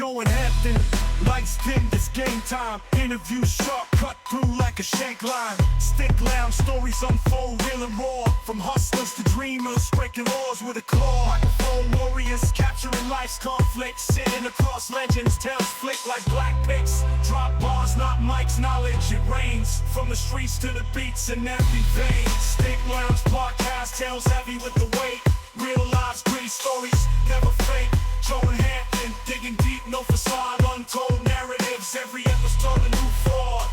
Joe and Hampton, lights dim, it's game time. Interview sharp, cut through like a shank line. Stick lounge, stories unfold, real and raw. From hustlers to dreamers, breaking laws with a claw. Microphone warriors, capturing life's conflicts. Sitting across legends, tales flick like black pics. Drop bars, not mics, knowledge, it rains. From the streets to the beats and empty veins. Stick lounge podcast, tales heavy with the weight. Real lives, gritty stories, never fake. Joe and Hampton, digging deep, no facade. Untold narratives, every episode a new fraud.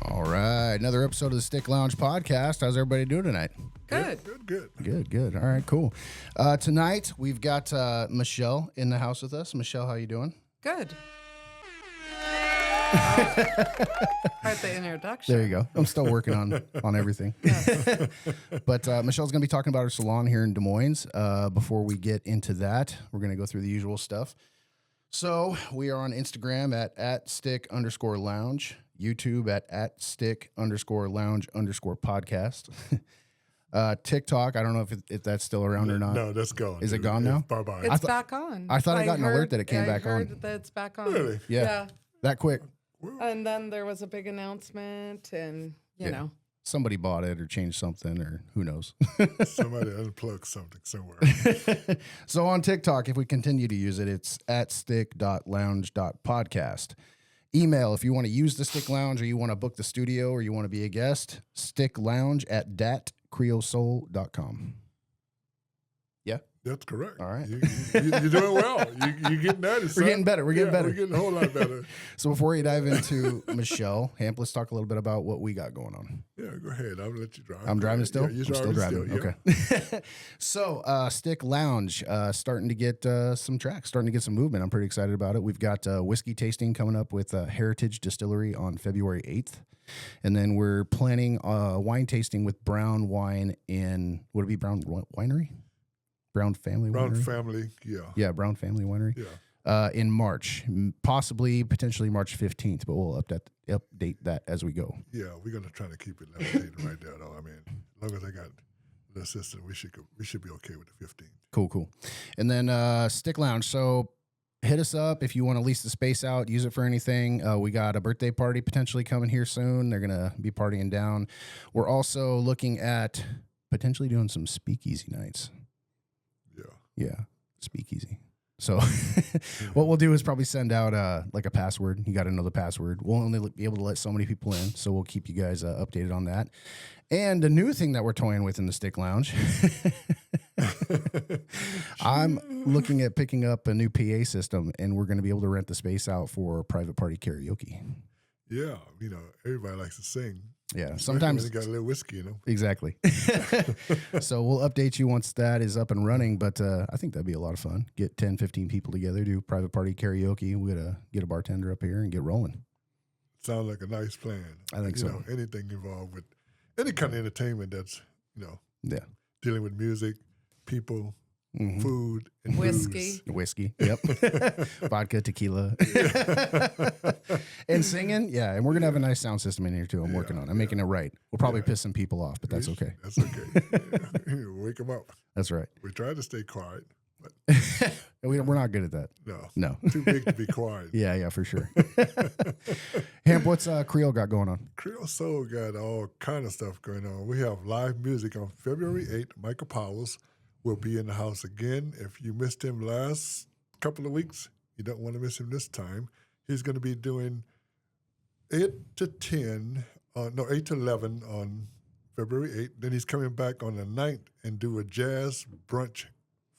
All right, another episode of the Stick Lounge podcast. How's everybody doing tonight? Good. Good. All right, cool. Tonight we've got Michelle in the house with us. Michelle, how you doing? Good. Part the introduction. There you go. I'm still working on everything. Yes. But Michelle's going to be talking about her salon here in Des Moines. Before we get into that, we're going to go through the usual stuff. So we are on Instagram at @stick_lounge, YouTube at @stick_lounge_podcast. TikTok, I don't know if that's still around or not. No, that's gone. Is it gone now? Bye-bye. It's back on. I thought I got an alert that it came back on. I heard that it's back on. Really? Yeah. That quick. And then there was a big announcement, and, you know. Somebody bought it or changed something, or who knows. Somebody unplugged something somewhere. So on TikTok, if we continue to use it, it's @stick.lounge.podcast. Email if you want to use the Stick Lounge, or you want to book the studio, or you want to be a guest, sticklounge@datcreosoul.com. Yeah? That's correct. All right. You're doing well. You're getting at it, son. We're getting better. We're getting better. We're getting a whole lot better. So before we dive into Michelle, Hamp, let's talk a little bit about what we got going on. Yeah, go ahead. I'll let you drive. I'm driving still? Yeah, you're I'm still driving. yeah. Okay. So Stick Lounge, starting to get some tracks, starting to get some movement. I'm pretty excited about it. We've got whiskey tasting coming up with Heritage Distillery on February 8th. And then we're planning wine tasting with Brown Wine in, would it be Brown Winery? Brown Family Brown Winery? Family, yeah. Yeah, Brown Family Winery. Yeah. In March, potentially March 15th, but we'll update that as we go. Yeah, we're going to try to keep it level right there, though. I mean, as long as I got the assistant, we should be okay with the 15th. Cool. And then Stick Lounge. So hit us up if you want to lease the space out, use it for anything. We got a birthday party potentially coming here soon. They're going to be partying down. We're also looking at potentially doing some speakeasy nights. Yeah, speakeasy. So what we'll do is probably send out like a password. You got to know the password. We'll only be able to let so many people in, so we'll keep you guys updated on that. And a new thing that we're toying with in the Stick Lounge, I'm looking at picking up a new PA system, and we're going to be able to rent the space out for private party karaoke. Yeah, everybody likes to sing. Yeah, sometimes they got a little whiskey, Exactly. So we'll update you once that is up and running, but I think that'd be a lot of fun. Get 10, 15 people together, do private party karaoke. We're going to get a bartender up here and get rolling. Sounds like a nice plan. I think so. Anything involved with any kind of entertainment that's, dealing with music, people, food, and Whiskey. booze. Whiskey, yep. Vodka, tequila. And singing, yeah. And we're going to have a nice sound system in here, too. I'm working on it. I'm making it right. We'll probably piss some people off, but that's okay. That's okay. Wake them up. That's right. We try to stay quiet, but we're not good at that. No. Too big to be quiet. Yeah, for sure. Hamp, what's Creole got going on? Creole Soul got all kind of stuff going on. We have live music on February 8th. Michael Powers will be in the house again. If you missed him last couple of weeks, you don't want to miss him this time. He's going to be doing 8 to 11 on February 8th. Then he's coming back on the 9th and do a jazz brunch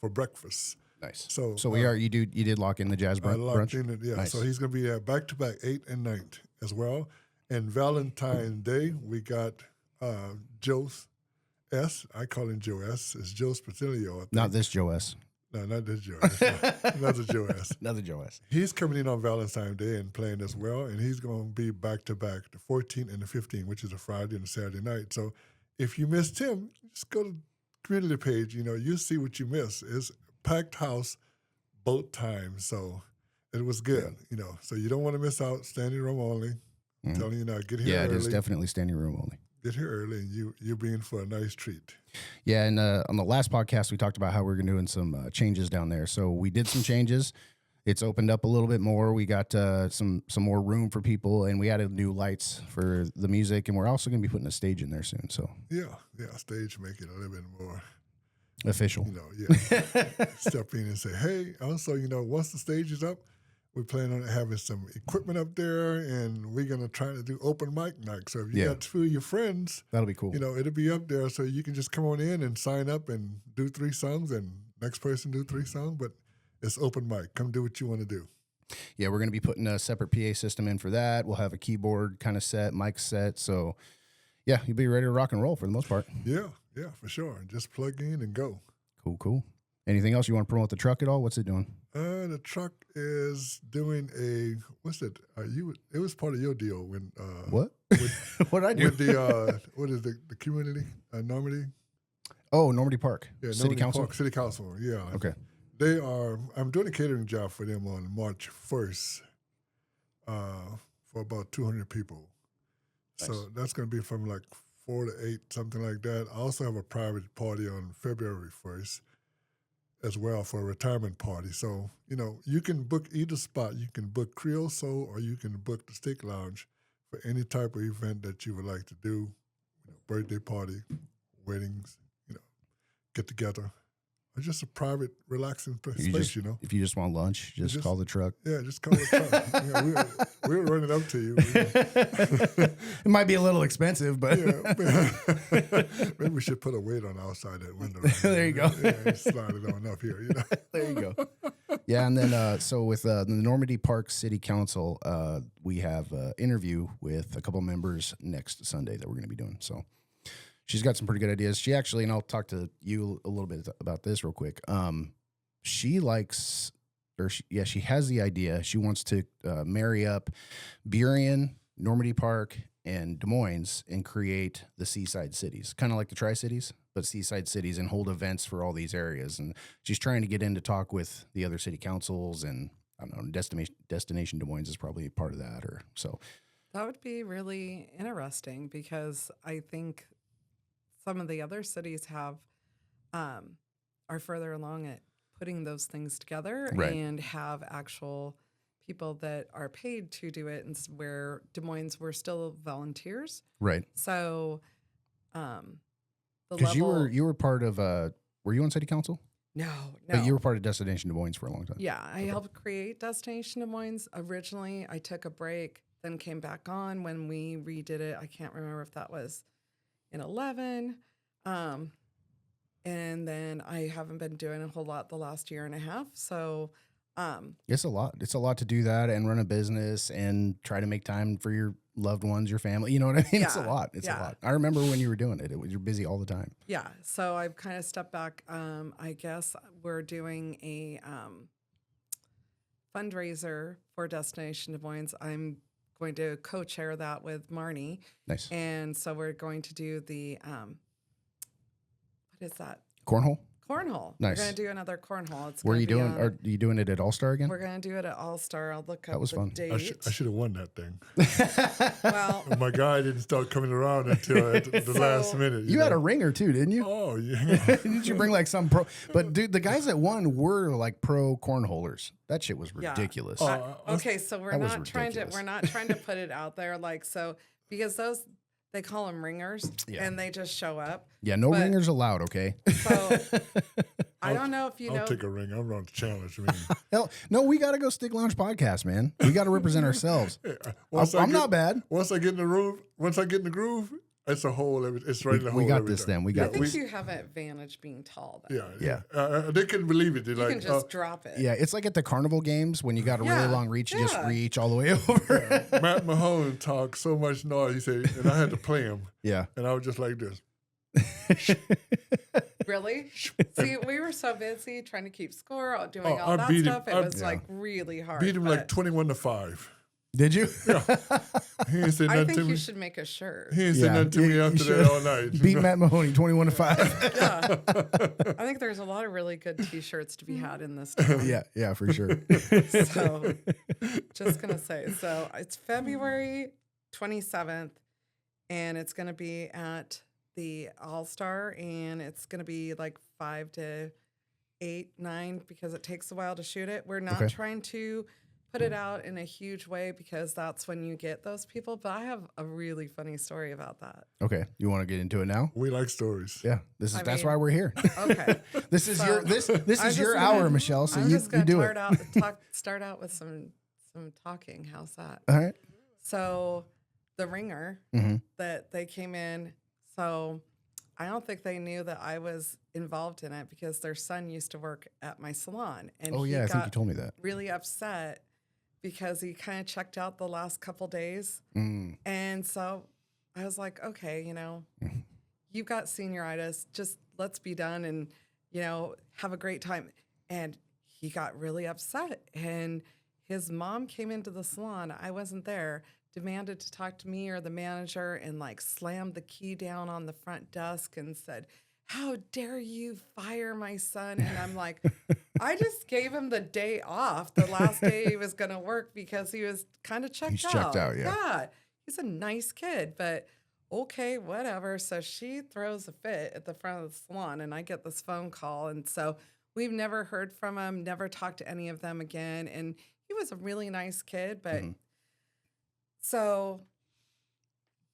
for breakfast. Nice. So you did lock in the jazz brunch? I locked in it, yeah. Nice. So he's going to be back-to-back 8th and 9th as well. And Valentine's Day, we got Joe S. I call him Joe S. It's Joe Spatilio. Not this Joe S. No, not this Joe S. Another Joe S. Another Joe S. He's coming in on Valentine's Day and playing as well. And he's going to be back-to-back the 14th and the 15th, which is a Friday and a Saturday night. So if you missed him, just go to the community page. You see what you missed. It's packed house both times. So it was good, So you don't want to miss out. Standing room only. Mhm. Telling you now, get here Yeah, it early. is definitely standing room only. Get here early, and you'll be in for a nice treat. Yeah, and on the last podcast, we talked about how we're going to doing some changes down there. So we did some changes. It's opened up a little bit more. We got some more room for people, and we added new lights for the music, and we're also going to be putting a stage in there soon. So Yeah, stage make it a little bit more, official. Step in and say, hey, also, once the stage is up, we plan on having some equipment up there, and we're going to try to do open mic night. So if you got two of your friends, That'll be cool. It'll be up there, so you can just come on in and sign up and do 3 songs, and next person do 3 songs, but it's open mic. Come do what you want to do. Yeah, we're going to be putting a separate PA system in for that. We'll have a keyboard kind of set, mic set. So, yeah, you'll be ready to rock and roll for the most part. Yeah, for sure. Just plug in and go. Cool. Anything else you want to promote the truck at all? What's it doing? The truck is doing what's it? It was part of your deal when What? What did I do? with the what is the community Normandy? Oh, Normandy Park. Yeah, City Normandy Council. Park, City Council. Yeah. Okay. I'm doing a catering job for them on March 1st for about 200 people. Nice. So that's going to be from like 4 to 8, something like that. I also have a private party on February 1st as well for a retirement party. So, you can book either spot. You can book Creole Soul or you can book the Steak Lounge for any type of event that you would like to do, birthday party, weddings, get together. Or just a private, relaxing space, If you just want lunch, just call the truck. Yeah, just call the truck. We'll run it up to you. It might be a little expensive, but Maybe we should put a weight on the outside that window. There you go. Yeah, and slide it on up here. there you go. Yeah, and then so with the Normandy Park City Council, we have an interview with a couple members next Sunday that we're going to be doing. So she's got some pretty good ideas. She actually, and I'll talk to you a little bit about this real quick. She likes, she has the idea. She wants to marry up Burien, Normandy Park, and Des Moines and create the seaside cities, kind of like the Tri-Cities, but seaside cities, and hold events for all these areas. And she's trying to get in to talk with the other city councils, and I don't know, Destination Des Moines is probably part of that, or so. That would be really interesting because I think some of the other cities are further along at putting those things together and have actual people that are paid to do it, and where Des Moines we're still volunteers. Right. So, because you were part of were you on city council? No. But you were part of Destination Des Moines for a long time. Yeah, I helped create Destination Des Moines originally. I took a break, then came back on when we redid it. I can't remember if that was in 11. And then I haven't been doing a whole lot the last year and a half. So it's a lot. It's a lot to do that and run a business and try to make time for your loved ones, your family. You know what I mean? Yeah. It's a lot. It's a lot. I remember when you were doing it. You're busy all the time. Yeah. So I've kind of stepped back. I guess we're doing a fundraiser for Destination Des Moines. I'm going to co-chair that with Marnie. Nice. And so we're going to do the what is that? Cornhole? Cornhole. Nice. We're going to do another cornhole. It's Where are gonna you be doing? on- Are you doing it at All Star again? We're going to do it at All Star. I'll look up That was the fun. date. I should have won that thing. Well, My guy didn't start coming around until at the last minute. You had a ringer too, didn't you? Oh, yeah. Didn't you bring like some pro? But dude, the guys that won were like pro cornholers. That shit was Yeah. ridiculous. okay, so we're that was not trying to ridiculous. put it out there because those they call them ringers and they just show up. Yeah, no but- ringers allowed. Okay. So I don't know if you know. I'll take a ring. I'm on the challenge. I mean, Hell, no, we got to go Stick Lounge podcast, man. We got to represent ourselves. I'm not bad. Once I get in the groove, it's a whole. It's right in the hole. We got every this. time. Then we I got think this. you have an advantage being tall. Then. Yeah. Yeah. They couldn't believe it. They're You like, can just drop it. Yeah, it's like at the carnival games when you got a really Yeah, long reach, you just yeah. reach all the way over. Matt Mahone talked so much noise. He said, and I had to play him, Yeah. and I was just like this. Really? See, we were so busy trying to keep score, doing Oh, all I that beat him. stuff. It was like really hard. Beat him like but 21-5. Did you? He ain't said I nothing think to you me. should make a shirt. He ain't said nothing to me you after should. that all night. Beat Matt Mahoney 21-5. Yeah. I think there's a lot of really good T-shirts to be had in this town. Yeah, for sure. So, just gonna say. So it's February 27th, and it's going to be at the All-Star, and it's going to be like 5 to 8, 9, because it takes a while to shoot it. We're not trying to put it out in a huge way because that's when you get those people. But I have a really funny story about that. Okay. You want to get into it now? We like stories. Yeah. That's why we're here. Okay. This is your hour, Michelle. So you do it. Start out with some talking. How's that? All right. So the ringer that they came in, so I don't think they knew that I was involved in it because their son used to work at my salon. And I think you told me that. Really upset because he kind of checked out the last couple days. And so I was like, okay, you've got senioritis, just let's be done and, have a great time. And he got really upset. And his mom came into the salon. I wasn't there. Demanded to talk to me or the manager and slammed the key down on the front desk and said, "How dare you fire my son?" And I'm like, I just gave him the day off, the last day he was going to work because he was kind of checked out. He's checked out, yeah. Yeah, he's a nice kid, but okay, whatever. So she throws a fit at the front of the salon and I get this phone call. And so we've never heard from him, never talked to any of them again. And he was a really nice kid, but so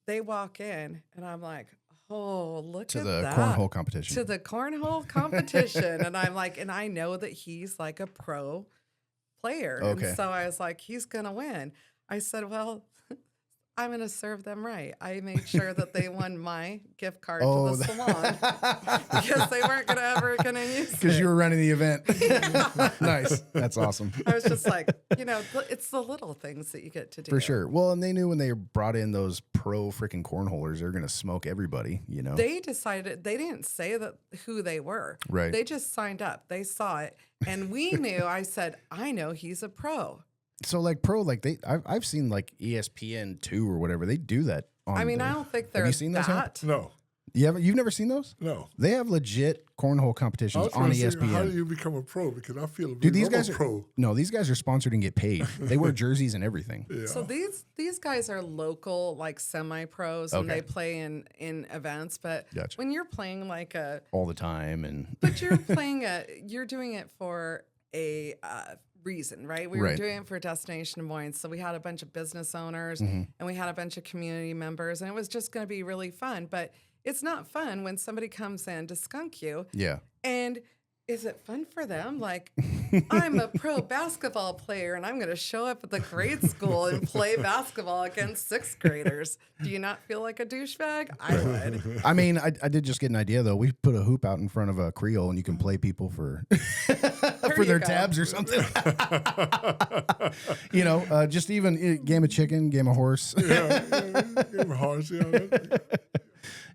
they walk in, and I'm like, oh, look at that. To the cornhole competition. To the cornhole competition. And I'm like, and I know that he's like a pro player. Okay. And so I was like, he's going to win. I said, well, I'm going to serve them right. I made sure that they won my gift card to the salon because they weren't ever going to use it. Because you were running the event. Nice. That's awesome. I was just like, it's the little things that you get to do. For sure. Well, and they knew when they brought in those pro freaking cornholers, they're going to smoke everybody, They decided, they didn't say that who they were. Right. They just signed up. They saw it. And we knew, I said, I know he's a pro. So I've seen ESPN2 or whatever. They do that. I don't think they're have you seen those? that. No. You've never seen those? No. They have legit cornhole competitions on ESPN. How do you become a pro? Because I feel these guys are pro. No, these guys are sponsored and get paid. They wear jerseys and everything. Yeah. So these guys are local, semi-pros, and they play in events. But Gotcha. when you're playing all the time, but you're you're doing it for a reason, right? We were doing it for Destination Des Moines. So we had a bunch of business owners and we had a bunch of community members, and it was just going to be really fun. But it's not fun when somebody comes in to skunk you. Yeah. And is it fun for them? I'm a pro basketball player and I'm going to show up at the grade school and play basketball against sixth graders. Do you not feel like a douchebag? I would. I did just get an idea though. We put a hoop out in front of a Creole and you can play people for for their tabs or something. Just even game of chicken, game of horse. Game of horse.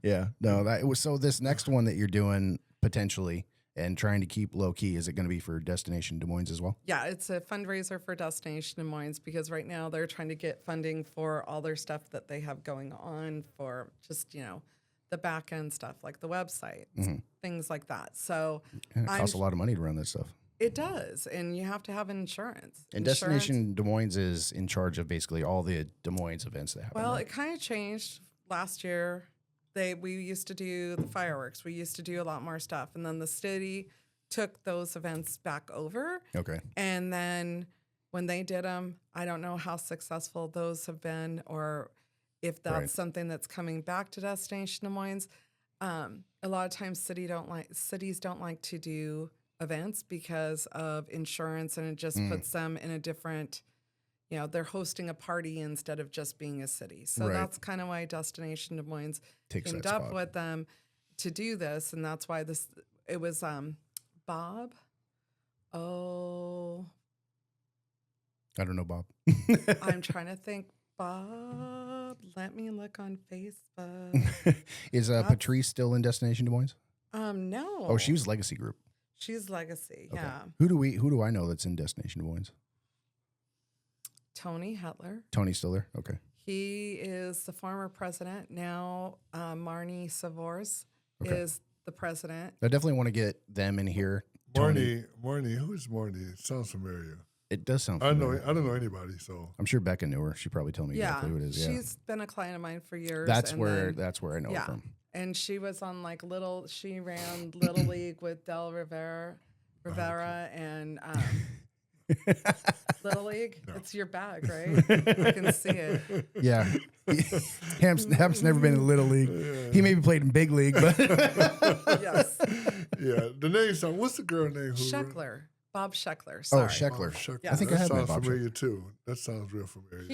Yeah. No, that was so. This next one that you're doing potentially and trying to keep low key, is it going to be for Destination Des Moines as well? Yeah, it's a fundraiser for Destination Des Moines because right now they're trying to get funding for all their stuff that they have going on for just, the back end stuff like the website, things like that. So it costs a lot of money to run that stuff. It does, and you have to have insurance. And Destination Des Moines is in charge of basically all the Des Moines events that happen. Well, right? it kind of changed last year. We used to do the fireworks. We used to do a lot more stuff. And then the city took those events back over. Okay. And then when they did them, I don't know how successful those have been or if that's something that's coming back to Destination Des Moines. A lot of times cities don't like to do events because of insurance, and it just puts them in a different, they're hosting a party instead of just being a city. So that's kind of why Destination Des Moines teamed up with them to do this. And that's why it was Bob. Oh. I don't know, Bob. I'm trying to think. Bob, let me look on Facebook. Is Patrice still in Destination Des Moines? No. Oh, she was Legacy Group. She's Legacy, okay. yeah. Who do I know that's in Destination Des Moines? Tony Hetler. Tony's still there? Okay. He is the former president. Now Marnie Savors is the president. I definitely want to get them in here. Marnie, who's Marnie? It sounds familiar. It does sound I familiar. don't know anybody, so I'm sure Becca knew her. She probably told me Yeah, exactly who it is. Yeah, she's been a client of mine for years. that's and where then- I know her yeah, from. and she was on like she ran Little League with Del Rivera, and Little League. It's your bag, right? I can see it. Yeah, Hamp's never been in Little League. He maybe played in Big League, but Yes, yeah. The name sound. What's the girl name? Scheckler, Bob Scheckler. oh, Sorry. Scheckler. Yeah. I think I that have met sounds Bob familiar too. That sounds real familiar.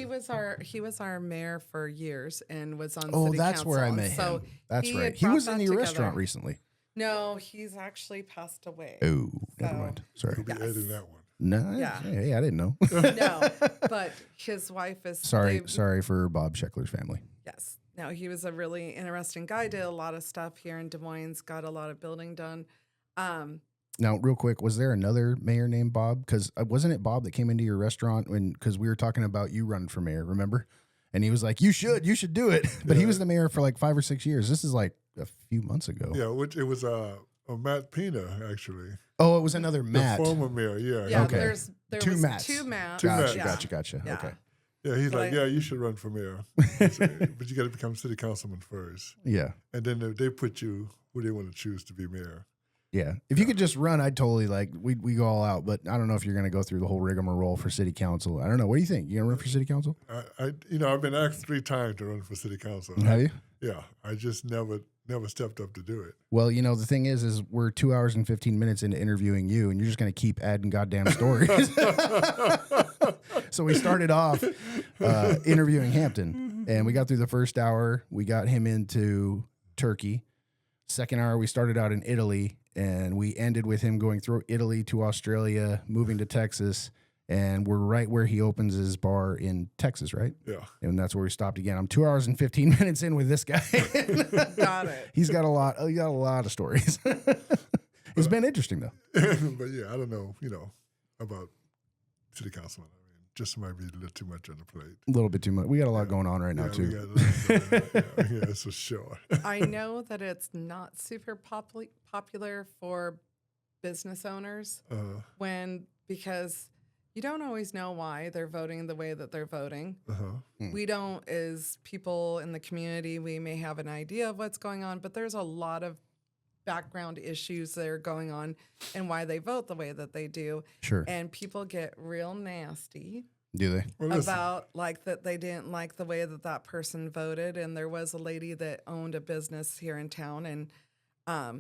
He was our mayor for years and was on Oh, city that's council. where I and met so him. That's he right. had He brought was in that your together. restaurant recently. No, he's actually passed away. Oh, never So- mind. Sorry. We'll be Yes. editing that one. No, Yeah. hey, I didn't know. No, but his wife is sorry for Bob Scheckler's family. Yes. No, he was a really interesting guy. Did a lot of stuff here in Des Moines. Got a lot of building done. Now, real quick, was there another mayor named Bob? Because wasn't it Bob that came into your restaurant because we were talking about you running for mayor? Remember? And he was like, "You should do it." But he was the mayor for like 5 or 6 years. This is like a few months ago. Yeah, which it was Matt Pina actually. Oh, it was another Matt. The former mayor. Yeah. Yeah, Okay. there Two was Matts. two Matts. Two Gotcha, Matts. gotcha. Yeah. Okay. Yeah, he's But like, I- yeah, you should run for mayor, but you got to become city councilman first, Yeah. and then they put you who they want to choose to be mayor. Yeah. If you could just run, I'd totally we go all out. But I don't know if you're going to go through the whole rigmarole for city council. I don't know. What do you think? You going to run for city council? I've been asked 3 times to run for city council. Have you? Yeah, I just never stepped up to do it. Well, the thing is we're 2 hours and 15 minutes into interviewing you, and you're just going to keep adding goddamn stories. So we started off interviewing Hampton, and we got through the first hour. We got him into Turkey. Second hour, we started out in Italy, and we ended with him going through Italy to Australia, moving to Texas, and we're right where he opens his bar in Texas, right? Yeah, And that's where we stopped again. I'm 2 hours and 15 minutes in with this guy. Got it. He got a lot of stories. It's been interesting though. but yeah, I don't know, about city councilman. I mean, just might be a little too much on the plate. A little bit too much. We got a lot going on right now Yeah, too. we got a lot going on. Yeah, that's for sure. I know that it's not super popular for business owners because you don't always know why they're voting the way that they're voting. We don't, as people in the community, we may have an idea of what's going on, but there's a lot of background issues that are going on and why they vote the way that they do. Sure. And people get real nasty Do they? Well, listen, about that they didn't like the way that person voted. And there was a lady that owned a business here in town, and I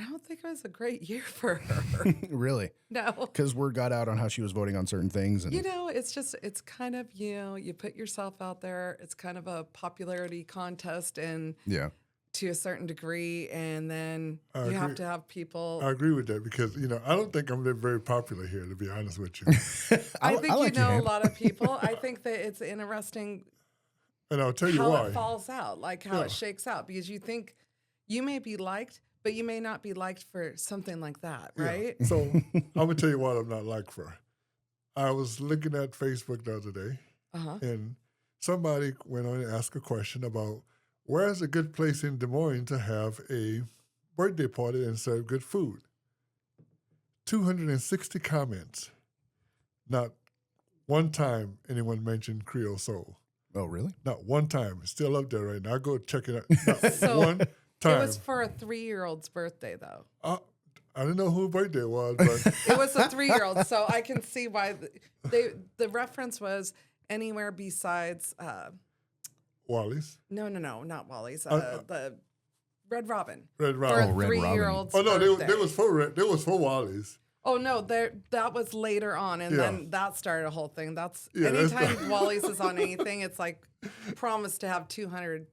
don't think it was a great year for her. Really? No. Because word got out on how she was voting on certain things, and It's kind of, you put yourself out there. It's kind of a popularity contest, and yeah. to a certain degree, and then I you have agree. to have people. I agree with that because I don't think I'm very popular here, to be honest with you. I think like you know Ham. a lot of people. I think that it's interesting And I'll tell you how why. it falls out, like how Yeah. it shakes out, because you think you may be liked, but you may not be liked for something like that, Yeah. right? So I'm gonna tell you what I'm not like for. I was looking at Facebook the other day, and somebody went on and asked a question about where's a good place in Des Moines to have a birthday party and serve good food. 260 comments. Not one time anyone mentioned Creole Soul. Oh, really? Not one time. It's still up there right now. Go check it out. Not So, one It time. was for a 3-year-old's birthday, though. I didn't know whose birthday it was, but It was a 3-year-old, so I can see why the reference was anywhere besides. Wally's. No, not Wally's. The Red Robin. Red For Robin. a Red Robin. 3-year-old's Oh no, birthday. they was for Wally's. Oh no, that was later on, and Yeah. then that started a whole thing. That's Yeah, that's anytime Wally's is on anything, it's like promise to have 200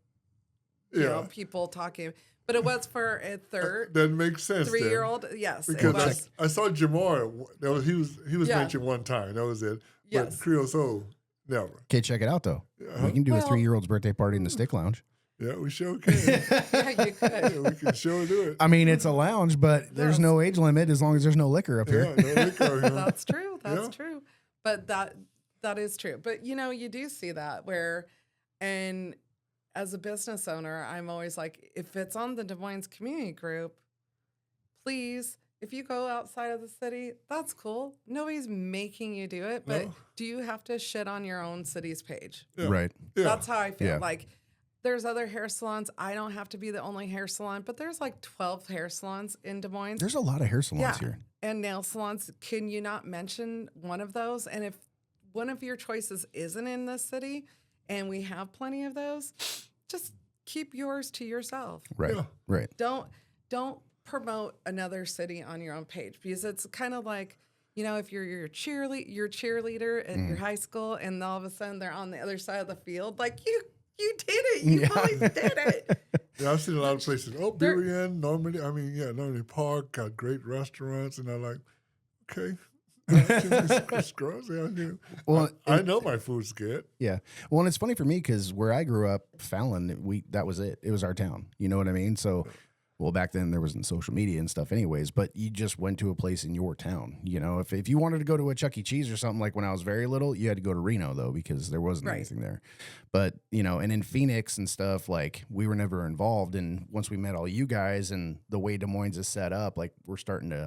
people talking. But it was for a That makes sense. 3-year-old. Yes, it Because was. I saw Jamar. He was Yeah. mentioned one time. That was it. Yes. But Creole Soul, never. Okay, check it out though. We can do a Well- 3-year-old's birthday party in the Stick Lounge. Yeah, we sure can. Yeah, you could. Yeah, we can sure do it. I mean, it's a lounge, but there's Yes. no age limit as long as there's no liquor up Yeah, here. no liquor, That's true. That's Yeah. true. But that is true. But you do see that where, and as a business owner, I'm always like, if it's on the Des Moines community group, please if you go outside of the city, that's cool. Nobody's making you do it, but No. do you have to shit on your own city's page? Yeah. Right. Yeah. That's how I feel. Yeah. Like there's other hair salons. I don't have to be the only hair salon, but there's like 12 hair salons in Des Moines. There's a lot of hair salons Yeah. here. And nail salons. Can you not mention one of those? And if one of your choices isn't in this city and we have plenty of those, just keep yours to yourself. Right. Yeah. Right. Don't promote another city on your own page, because it's kind of like, you know, if you're your cheerleader at your high school and all of a sudden they're on the other side of the field, like you did it. You really did it. Yeah, I've seen a lot of places. Oh, Berrien, Normandy. I mean, yeah, Normandy Park got great restaurants, and I'm like, okay. Scrubs out here. Well, I know my food's good. Yeah. Well, and it's funny for me because where I grew up, Fallon, that was it. It was our town. You know what I mean? So, well, back then there wasn't social media and stuff anyways, but you just went to a place in your town. You know, if you wanted to go to a Chuck E. Cheese or something, like when I was very little, you had to go to Reno, though, because there wasn't anything there. But, you know, and in Phoenix and stuff, like, we were never involved. And once we met all you guys and the way Des Moines is set up, like,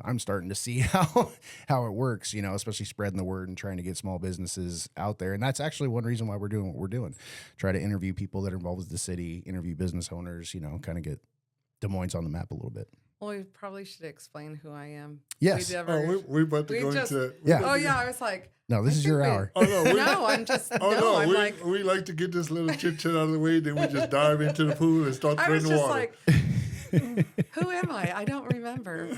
I'm starting to see how it works, you know, especially spreading the word and trying to get small businesses out there. And that's actually one reason why we're doing what we're doing. Try to interview people that are involved with the city, interview business owners, you know, kind of get Des Moines on the map a little bit. Well, we probably should explain who I am. Yes. We're about to we go just- into. Yeah. Oh yeah, I was like, No, this is your hour. Oh no, no, I'm just Oh no, no, I'm we, like, we like to get this little chit chat out of the way, then we just dive into the pool and start I throwing was the just water. like, who am I? I don't remember.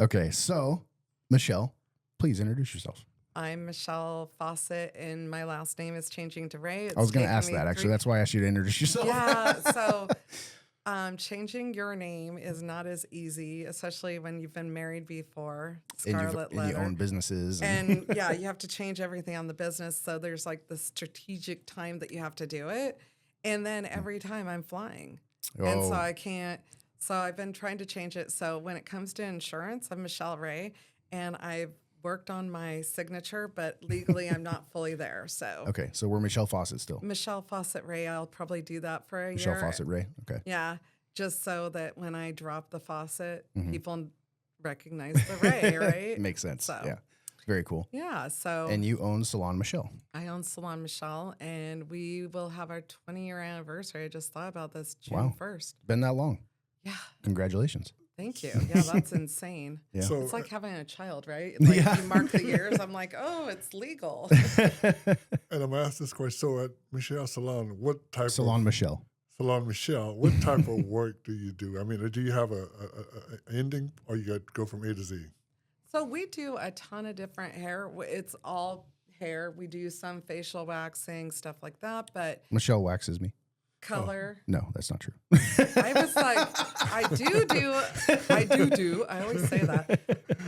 Okay, so Michelle, please introduce yourself. I'm Michelle Fawcett, and my last name is changing to Ray. I was going to ask that, actually. That's why I asked you to introduce yourself. Yeah, so changing your name is not as easy, especially when you've been married before. Scarlet and you letter. own businesses. And yeah, you have to change everything on the business. So there's like the strategic time that you have to do it. And then every time I'm flying. And so I can't. So I've been trying to change it. So when it comes to insurance, I'm Michelle Ray, and I've worked on my signature, but legally I'm not fully there. So Okay, so we're Michelle Fawcett still. Michelle Fawcett Ray, I'll probably do that for a Michelle year. Fawcett Ray. Okay. Yeah, just so that when I drop the faucet, Mm-hmm. people recognize the Ray, right? Makes sense. So, Yeah. Very cool. Yeah, so And you own Salon Michelle. I own Salon Michelle, and we will have our 20-year anniversary. I just thought about this June Wow. 1st. Been that long. Yeah, Congratulations. thank you. Yeah, that's insane. Yeah. So, It's like having a child, right? Like Yeah. you mark the years. I'm like, oh, it's legal. and I'm gonna ask this question. So at Michelle Salon, what type Salon of Michelle. Salon Michelle, what type of work do you do? I mean, do you have a ending, or you got to go from A to Z? So we do a ton of different hair. It's all hair. We do some facial waxing, stuff like that, but Michelle waxes me. color. No, that's not true. I was like, I always say that.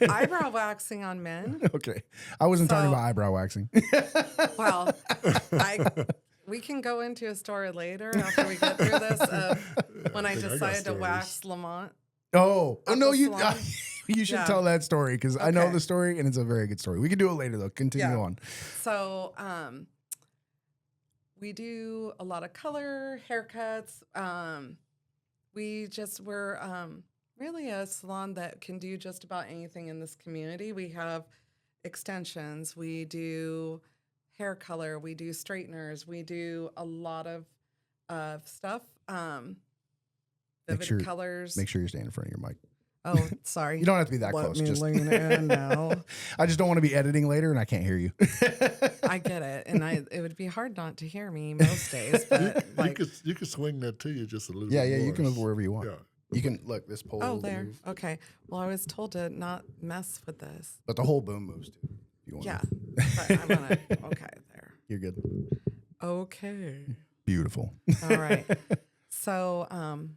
Eyebrow waxing on men. Okay. I wasn't talking So- about eyebrow waxing. Well, we can go into a story later after we get through this of when I think I got decided to stories. wax Lamont. Oh, At no, the you salon. you should Yeah. tell that story because I know Okay. the story and it's a very good story. We can do it later though. Continue Yeah. on. So we do a lot of color, haircuts. We're really a salon that can do just about anything in this community. We have extensions. We do hair color. We do straighteners. We do a lot of stuff. Vivid colors. Make sure you're staying in front of your mic. Oh, sorry. You don't have to be that Let close. me Just lean in now. I just don't want to be editing later and I can't hear you. I get it, and it would be hard not to hear me most days. But like, You could swing that to you just a little Yeah, bit yeah, more. you can move wherever you want. Yeah. You can look this pole. oh, will there. move, Okay. Well, I was told to not mess with this. but the whole boom moves too. If you want. Yeah, but I want to. Okay, there. You're good. Okay. Beautiful. All right. So,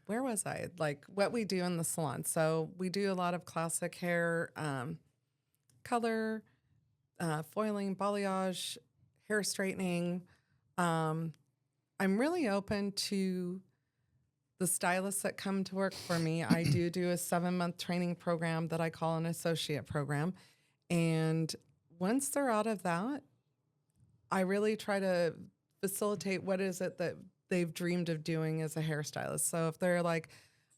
where was I? Like, what we do in the salon. So, we do a lot of classic hair, color, foiling, balayage, hair straightening. I'm really open to the stylists that come to work for me. I do a 7-month training program that I call an associate program. And once they're out of that, I really try to facilitate what is it that they've dreamed of doing as a hairstylist. So if they're like,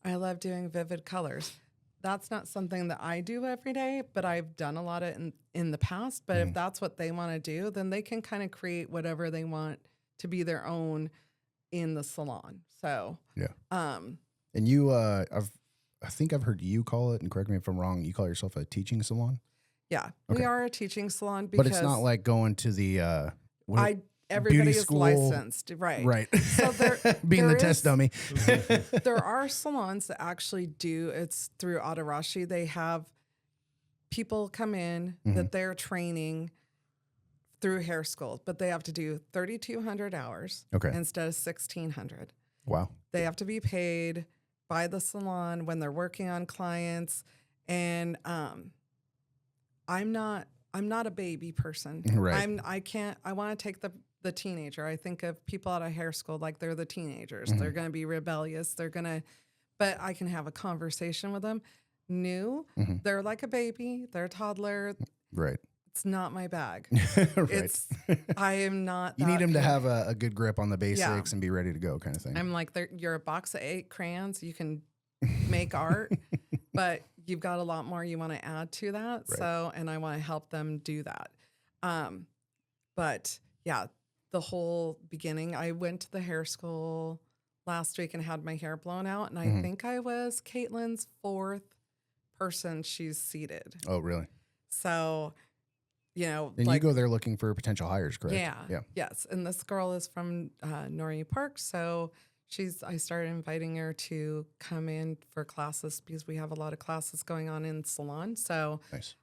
I love doing vivid colors, that's not something that I do every day, but I've done a lot of in the past. But if that's what they want to do, then they can kind of create whatever they want to be their own in the salon. So Yeah. um, And you, I think I've heard you call it, and correct me if I'm wrong, you call yourself a teaching salon? yeah, Okay. we are a teaching salon because But it's not like going to the, everybody beauty is school. licensed, right? Right. So Being there the test is- dummy. there are salons that actually do. It's through Adarashi. They have people come in that they're training through hair school, but they have to do 3,200 hours Okay. instead of 1,600. Wow. They have to be paid by the salon when they're working on clients. And I'm not a baby person. Right. I want to take the teenager. I think of people out of hair school like they're the teenagers. They're going to be rebellious. But I can have a conversation with them. They're like a baby. They're a toddler. Right. It's not my bag. Right. I am not. You need that them to kid. have a good grip on the basics and be ready to go, kind of thing. I'm like, you're a box of 8 crayons. You can make art, but you've got a lot more you want to add to that. Right. So, and I want to help them do that. But yeah, the whole beginning, I went to the hair school last week and had my hair blown out. And I think I was Caitlin's 4th person she's seated. Oh, really? So, And like, you go there looking for potential hires, correct? yeah. Yes. And this girl is from Norrie Park. So I started inviting her to come in for classes because we have a lot of classes going on in the salon. So Nice.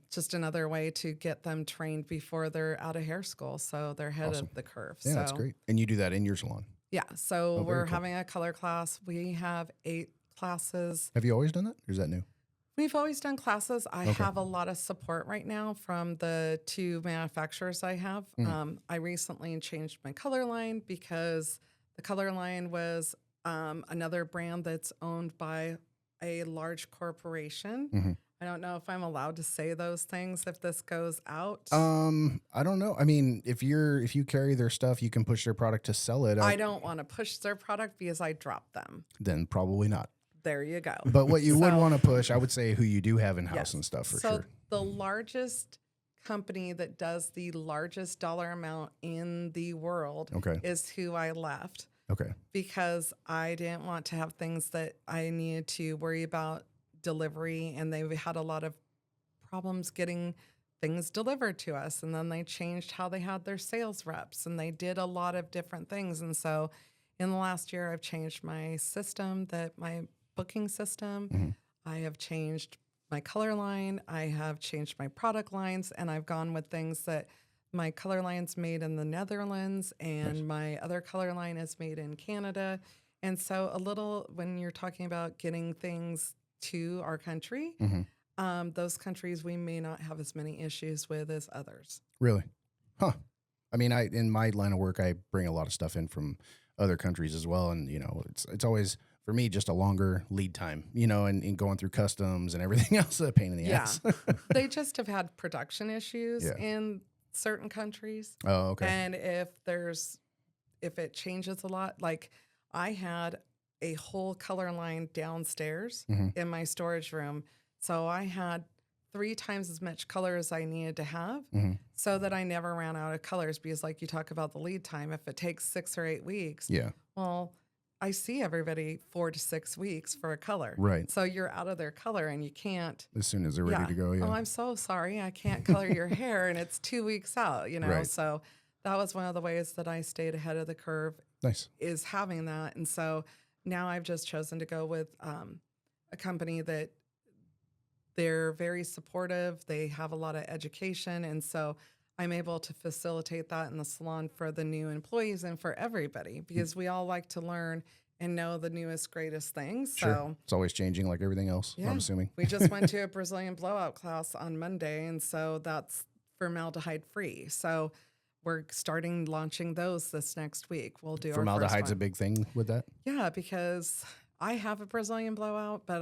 just another way to get them trained before they're out of hair school. So they're ahead Awesome. of the curve. Yeah, so, that's great. And you do that in your salon. Yeah. So Oh, very we're cool. having a color class. We have 8 classes. Have you always done that? Or is that new? We've always done classes. I Okay. have a lot of support right now from the 2 manufacturers I have. I recently changed my color line because the color line was another brand that's owned by a large corporation. I don't know if I'm allowed to say those things if this goes out. I don't know. I mean, if you carry their stuff, you can push their product to sell it. I don't want to push their product because I dropped them. Then probably not. There you go. But what you would So- want to push, I would say who you do have in house Yes. and stuff for so sure. the largest company that does the largest dollar amount in the world Okay. is who I left Okay. because I didn't want to have things that I needed to worry about delivery, and they had a lot of problems getting things delivered to us. And then they changed how they had their sales reps, and they did a lot of different things. And so in the last year, I've changed my system, my booking system. I have changed my color line. I have changed my product lines, and I've gone with things that my color line's made in the Netherlands and my other color line is made in Canada. And so when you're talking about getting things to our country, those countries we may not have as many issues with as others. Really? Huh. I mean, in my line of work, I bring a lot of stuff in from other countries as well. And, it's always, for me, just a longer lead time, and going through customs and everything else, a pain in the ass. They just have had production issues Yeah. in certain countries. Oh, okay. And if it changes a lot, like I had a whole color line downstairs in my storage room. So I had 3 times as much color as I needed to have so that I never ran out of colors, because like you talk about the lead time, if it takes 6 or 8 weeks, Yeah. well, I see everybody 4 to 6 weeks for a color. Right. So you're out of their color and you can't. As soon as they're ready to go. Yeah. Oh, I'm so sorry. I can't color your hair and it's 2 weeks out, Right. So that was one of the ways that I stayed ahead of the curve, Nice. is having that. And so now I've just chosen to go with a company that they're very supportive. They have a lot of education. And so I'm able to facilitate that in the salon for the new employees and for everybody, because we all like to learn and know the newest, greatest things. Sure. So It's always changing like everything else, yeah, I'm assuming. we just went to a Brazilian blowout class on Monday. And so that's formaldehyde free. So we're launching those this next week. We'll do our first Formaldehyde's a one. big thing with that. Yeah, because I have a Brazilian blowout, but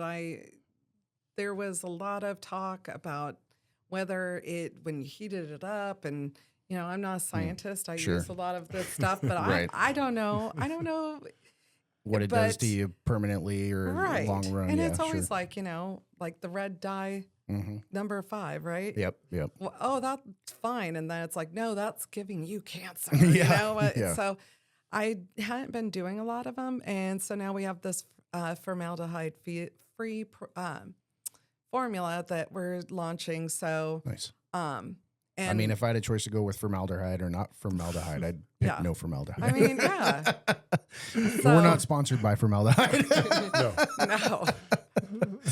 there was a lot of talk about whether when you heated it up, and I'm not a scientist. I sure. use a lot of this stuff, but Right. I don't know. I don't know. what it does to But- you permanently or right. long run. And yeah, it's always sure. like, like the red dye number 5, right? Yep. Well, oh, that's fine. And then it's like, no, that's giving you cancer. Yeah, yeah. So I hadn't been doing a lot of them. And so now we have this formaldehyde free formula that we're launching. So, Nice. and I mean, if I had a choice to go with formaldehyde or not formaldehyde, I'd pick Yeah. no formaldehyde. I mean, yeah. But we're not sponsored by formaldehyde. No.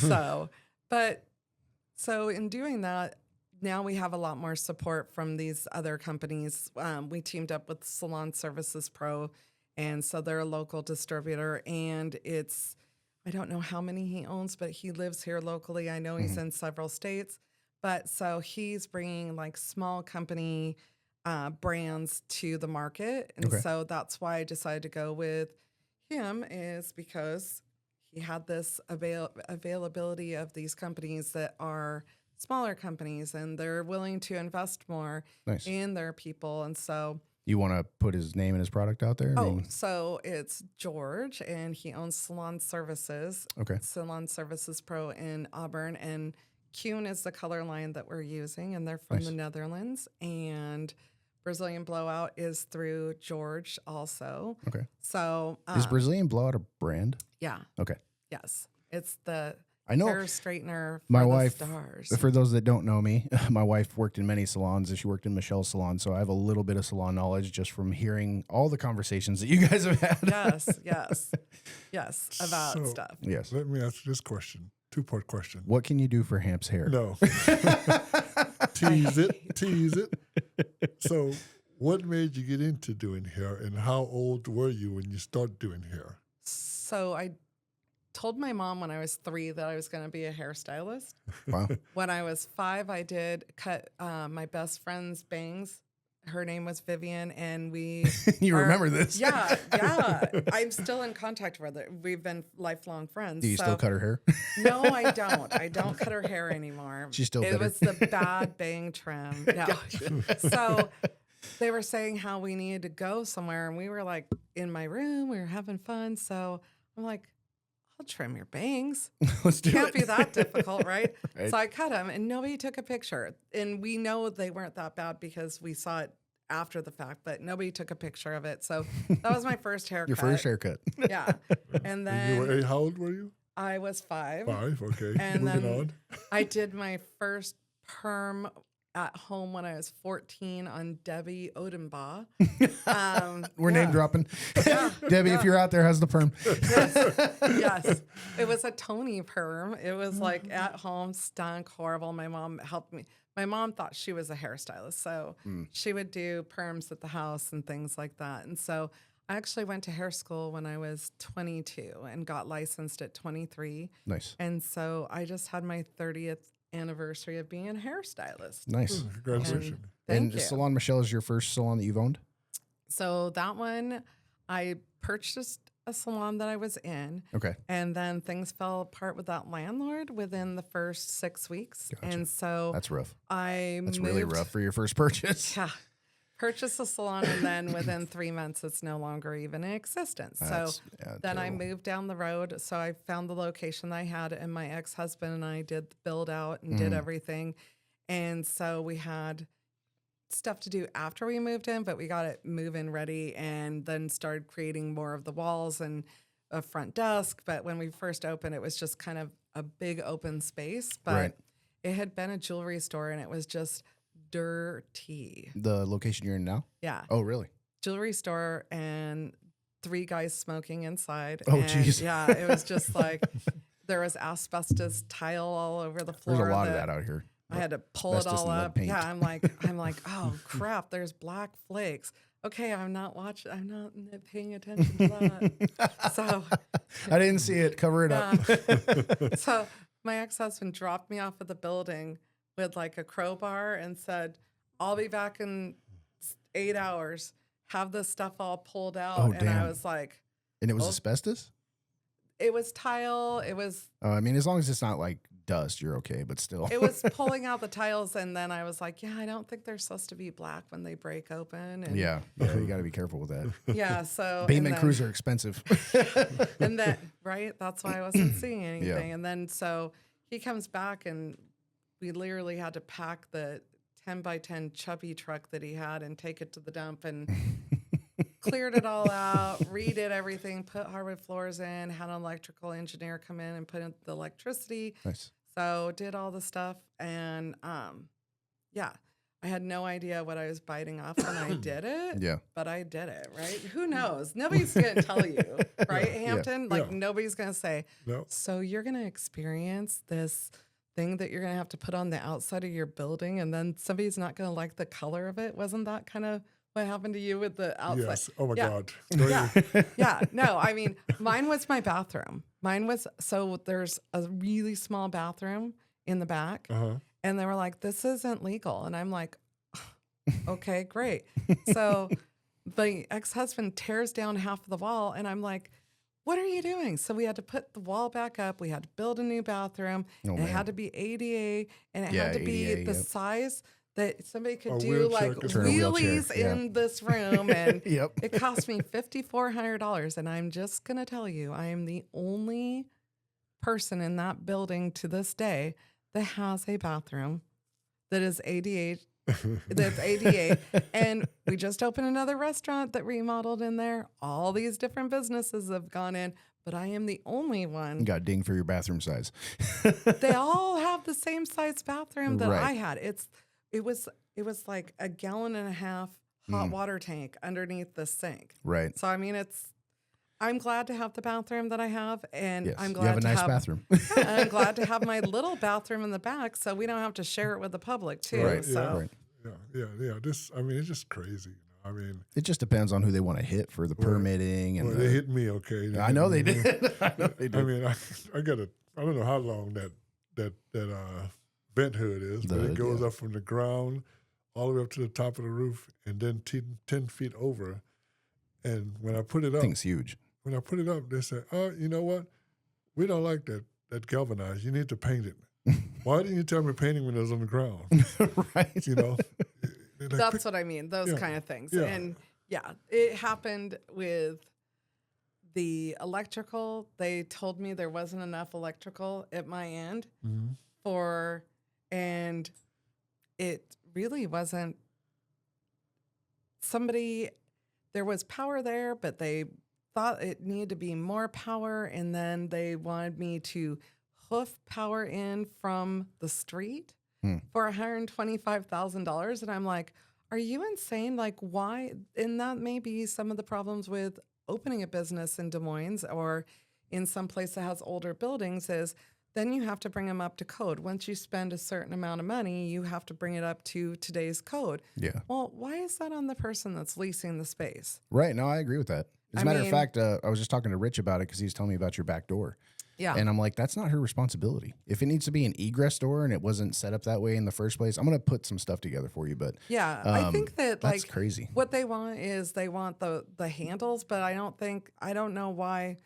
No. So in doing that, now we have a lot more support from these other companies. We teamed up with Salon Services Pro, and so they're a local distributor, and I don't know how many he owns, but he lives here locally. I know he's in several states, but so he's bringing like small company brands to the market. And Okay. so that's why I decided to go with him, is because he had this availability of these companies that are smaller companies and they're willing to invest more Nice. in their people. And so, You want to put his name and his product out there? so it's George, and he owns Salon Services, Okay. Salon Services Pro in Auburn. And Kuhn is the color line that we're using, and they're from Nice. the Netherlands. And Brazilian Blowout is through George also. Okay. So, Is Brazilian Blowout a brand? yeah, Okay. yes. It's the I know hair straightener for my the wife, stars. for those that don't know me, my wife worked in many salons. She worked in Michelle's salon. So I have a little bit of salon knowledge just from hearing all the conversations that you guys have had. Yes, about So- stuff. Yes. Let me ask you this question. 2-part question. What can you do for Hamp's hair? No. Tease it. So, what made you get into doing hair, and how old were you when you started doing hair? So I told my mom when I was 3 that I was going to be a hairstylist. Wow. When I was 5, I did cut my best friend's bangs. Her name was Vivian, and we. You are- remember this? Yeah. I'm still in contact with her. We've been lifelong friends. Do you still cut her hair? No, I don't. I don't cut her hair anymore. She's still It bitter. was the bad bang trim. No. So they were saying how we needed to go somewhere, and we were like in my room. We were having fun. So I'm like, I'll trim your bangs. Let's do Can't it. be that difficult, right? Right. So I cut them, and nobody took a picture. And we know they weren't that bad because we saw it after the fact, but nobody took a picture of it. So that was my first haircut. Your first haircut. Yeah. And And you were then 8. How old were you? I was 5. 5. Okay. And Moving then on. I did my first perm at home when I was 14 on Debbie Odenbaugh. We're name dropping. Debbie, if you're out there, how's the perm? Yes. It was a Tony perm. It was like at home, stunk, horrible. My mom helped me. My mom thought she was a hairstylist, so she would do perms at the house and things like that. And so I actually went to hair school when I was 22 and got licensed at 23. Nice. And so I just had my 30th anniversary of being a hairstylist. Nice. Congratulations. Thank And you. Salon Michelle is your first salon that you've owned? So that one, I purchased a salon that I was in, Okay. and then things fell apart with that landlord within the first 6 weeks. Gotcha. And so That's rough. I That's moved, really rough for your first purchase. Yeah, purchased a salon, and then within 3 months, it's no longer even in existence. That's- So yeah, then I terrible. moved down the road. So I found the location that I had, and my ex-husband and I did the build out and did everything. And so we had stuff to do after we moved in, but we got it move-in ready and then started creating more of the walls and a front desk. But when we first opened, it was just kind of a big open space. But Right. it had been a jewelry store, and it was just dirty. The location you're in now? Yeah. Oh, really? Jewelry store and 3 guys smoking inside. Oh, and geez. Yeah, it was just like there was asbestos tile all over the floor. There's a lot of that out here. I had to pull it Asbestos all and lead up. paint. Yeah, I'm like, oh crap, there's black flakes. Okay, I'm not paying attention to that. So I didn't see it. Cover it up. so my ex-husband dropped me off at the building with like a crowbar and said, I'll be back in 8 hours. Have this stuff all pulled out. Oh, and damn. I was like, And it was Oh. asbestos? It was tile. It was I mean, as long as it's not like dust, you're okay. But still, it was pulling out the tiles, and then I was like, yeah, I don't think they're supposed to be black when they break open. And yeah, you got to be careful with that. yeah. So Beam and and then- crews are expensive. and then right, that's why I wasn't seeing anything. Yeah. And then so he comes back, and we literally had to pack the 10 by 10 chubby truck that he had and take it to the dump and cleared it all out, redid everything, put hardwood floors in, had an electrical engineer come in and put in the electricity. Nice. So did all the stuff, and yeah, I had no idea what I was biting off when I did it. Yeah. But I did it, right? Who knows? Nobody's gonna tell you, right, Hampton? Like Yeah. nobody's gonna say, No. so you're gonna experience this thing that you're gonna have to put on the outside of your building, and then somebody's not gonna like the color of it. Wasn't that kind of what happened to you with the outside? Yes. Oh my Yeah. God. Yeah. Yeah. No, I mean, mine was my bathroom. Mine was, so there's a really small bathroom in the back. Uh-huh. And they were like, this isn't legal. And I'm like, okay, great. So the ex-husband tears down half of the wall. And I'm like, what are you doing? So we had to put the wall back up. We had to build a new bathroom. Oh, and it man. had to be ADA. And it Yeah, had to be ADA, the yep. size that somebody could A do wheelchair like could- Turn a wheelchair, wheelies yeah. in this room. And Yep. it cost me $5,400. And I'm just going to tell you, I am the only person in that building to this day that has a bathroom that is ADA. That's ADA. And we just opened another restaurant that remodeled in there. All these different businesses have gone in, but I am the only You one. got dinged for your bathroom size. They all have the same size bathroom that Right. I had. It was like a gallon and a half hot water tank underneath the sink. Right. So I mean, I'm glad to have the bathroom that I have, and Yes. I'm You glad have a to nice have bathroom. I'm glad to have my little bathroom in the back, so we don't have to share it with the public too. Right. So Right. Yeah. I mean, it's just crazy. I mean, It just depends on who they want to hit for the permitting and well, the- they hit me, okay. I know they did. I know they I did. mean, I don't know how long that vent hood is, The but it hood, goes yeah. up from the ground all the way up to the top of the roof, and then 10 feet over. And when I put it I up, think it's huge. they said, "Oh, you know what? We don't like that galvanized. You need to paint it." Why didn't you tell me painting when it was on the ground? Right. You know, They're like, that's what I mean, those Yeah. kind of things. Yeah. And yeah, it happened with the electrical. They told me there wasn't enough electrical at my end Mhm. and it really wasn't. There was power there, but they thought it needed to be more power, and then they wanted me to hoof power in from the street for $125,000. And I'm like, are you insane? Like, why? And that may be some of the problems with opening a business in Des Moines or in some place that has older buildings is then you have to bring them up to code. Once you spend a certain amount of money, you have to bring it up to today's code. Yeah. Well, why is that on the person that's leasing the space? Right. No, I agree with that. As a I matter mean- of fact, I was just talking to Rich about it because he was telling me about your back door. Yeah. And I'm like, that's not her responsibility. If it needs to be an egress door and it wasn't set up that way in the first place, I'm going to put some stuff together for you. But Yeah, I think that that's like crazy. what they want is they want the handles, but I don't know why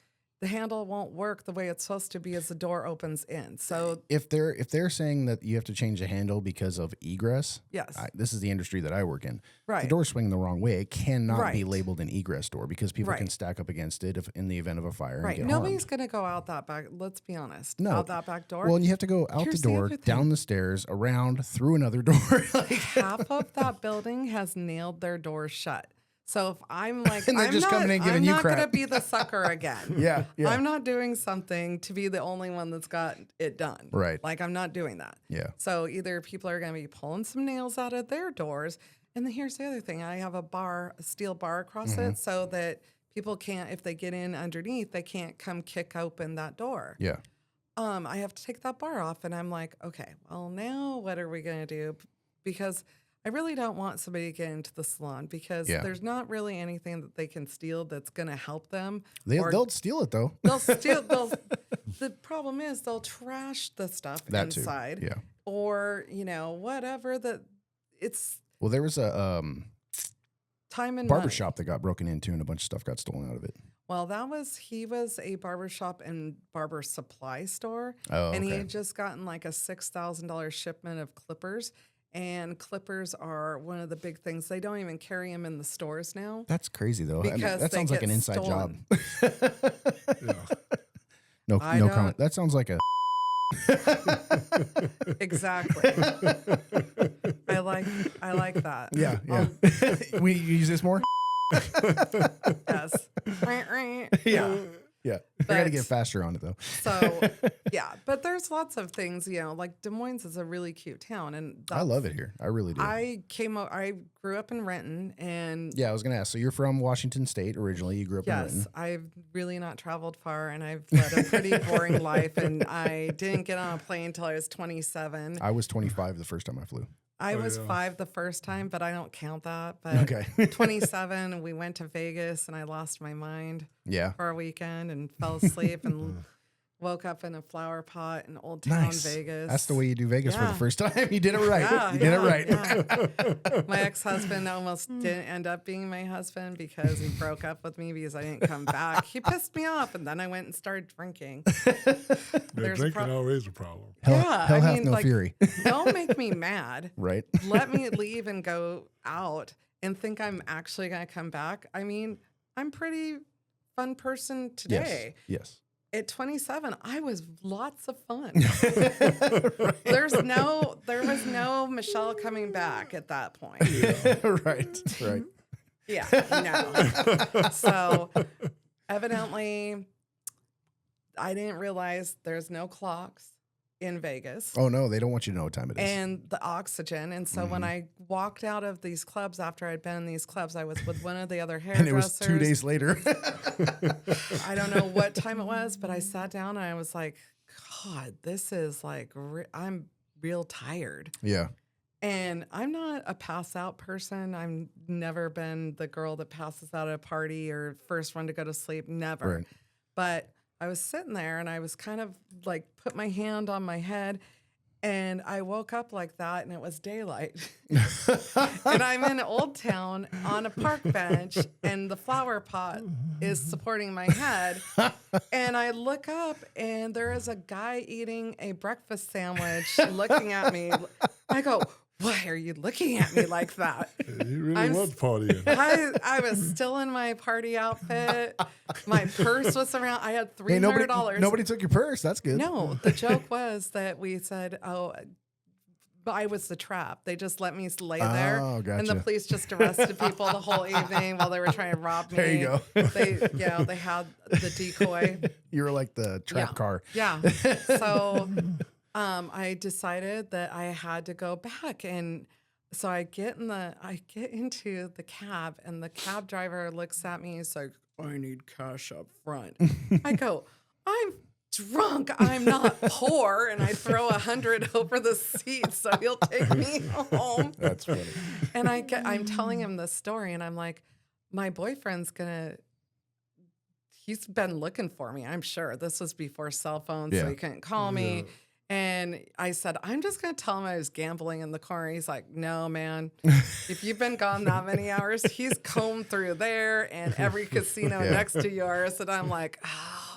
the handle won't work the way it's supposed to be as the door opens in. So If they're saying that you have to change the handle because of egress, yes, this is the industry that I work in. right. The door swinging the wrong way, it cannot be Right. labeled an egress door because people can Right. stack up against it if in the event of a fire Right. and get Nobody's harmed. going to go out that back. Let's be honest. No. Out that back door. Well, and you have to go out Here's the the door, other thing. down the stairs, around, through another door. Like, Half of that building has nailed their doors shut. So if I'm like, And they're I'm just not, coming in giving I'm you not crap. going to be the sucker again. yeah, yeah, I'm not doing something to be the only one that's got it done. Right. Like I'm not doing that. yeah. So either people are going to be pulling some nails out of their doors, and then here's the other thing: I have a steel bar across Mm-hmm. it, so that people can't, if they get in underneath, they can't come kick open that door. Yeah. I have to take that bar off, and I'm like, okay, well now what are we going to do? Because I really don't want somebody to get into the salon because Yeah. there's not really anything that they can steal that's going to help them. or They'll steal it though. they'll steal. The problem is they'll trash the stuff That too. inside, Yeah. or whatever. That it's Well, there was a time and barber money. shop that got broken into and a bunch of stuff got stolen out of it. Well, he was a barbershop and barber supply store. Oh, And he okay. had just gotten like a $6,000 shipment of clippers. And clippers are one of the big things. They don't even carry them in the stores now. That's crazy though. I mean, Because that they sounds like get an inside stolen. job. Yeah. No, I no don't- comment. That sounds like a. Exactly. I like that. Yeah, yeah. We use this more. Yes. Yeah, yeah. I got to But- get faster on it though. So, yeah, but there's lots of things, like Des Moines is a really cute town, and I love it here. I really do. I grew up in Renton, and Yeah, I was gonna ask. So you're from Washington State originally. You grew up in yes, Renton. I've really not traveled far, and I've led a pretty boring life, and I didn't get on a plane until I was 27. I was 25 the first time I flew. I was yeah. 5 the first time, but I don't count that. But Okay. 27, we went to Vegas, and I lost my mind Yeah. for a weekend and fell asleep and woke up in a flower pot in Old Town Nice. Vegas. That's the way you do Vegas for the Yeah. first time. You did it right. Yeah, you did it right. yeah. My ex-husband almost didn't end up being my husband because he broke up with me because I didn't come back. He pissed me off, and then I went and started drinking. Yeah, There's a drinking always a problem. Hell, Yeah, hell I hath mean, no like- fury. Don't make me mad. Right. Let me leave and go out and think I'm actually going to come back. I mean, I'm pretty fun person today. Yes. At 27, I was lots of fun. Yes. There was no Michelle coming back at that point. right. Right. Yeah, no. So evidently, I didn't realize there's no clocks in Vegas Oh no, they don't want you to know what time it is. and the oxygen. And so when I walked out of these clubs after I'd been in these clubs, I was with one of the other And it was hairdressers. 2 days later. I don't know what time it was, but I sat down and I was like, God, this is like, I'm real tired. Yeah. And I'm not a pass out person. I've never been the girl that passes out at a party or first one to go to sleep. Never. Right. But I was sitting there and I was kind of like put my hand on my head and I woke up like that and it was daylight. And I'm in Old Town on a park bench and the flower pot is supporting my head. And I look up and there is a guy eating a breakfast sandwich looking at me. I go, why are you looking at me like that? You really I'm was partying. I was still in my party outfit. My purse was around. I had Hey, $300. nobody took your purse. That's good. No, the joke was that we said, "Oh, I was the trap." They just let me lay there, Oh, and the gotcha. police just arrested people the whole evening while they were trying to rob me. There you go. They had the decoy. You were like the trap Yeah. car. Yeah. So I decided that I had to go back. And so I get into the cab and the cab driver looks at me and he's like, I need cash up front. I go, I'm drunk. I'm not poor. And I throw 100 over the seat so he'll take me home. That's funny. And I'm telling him this story and I'm like, my boyfriend's he's been looking for me, I'm sure. This was before cell phones, so Yeah. he couldn't call me. And I said, I'm just going to tell him I was gambling in the car. He's like, no, man. If you've been gone that many hours, he's combed through there and every casino Yeah. next to yours. And I'm like, oh.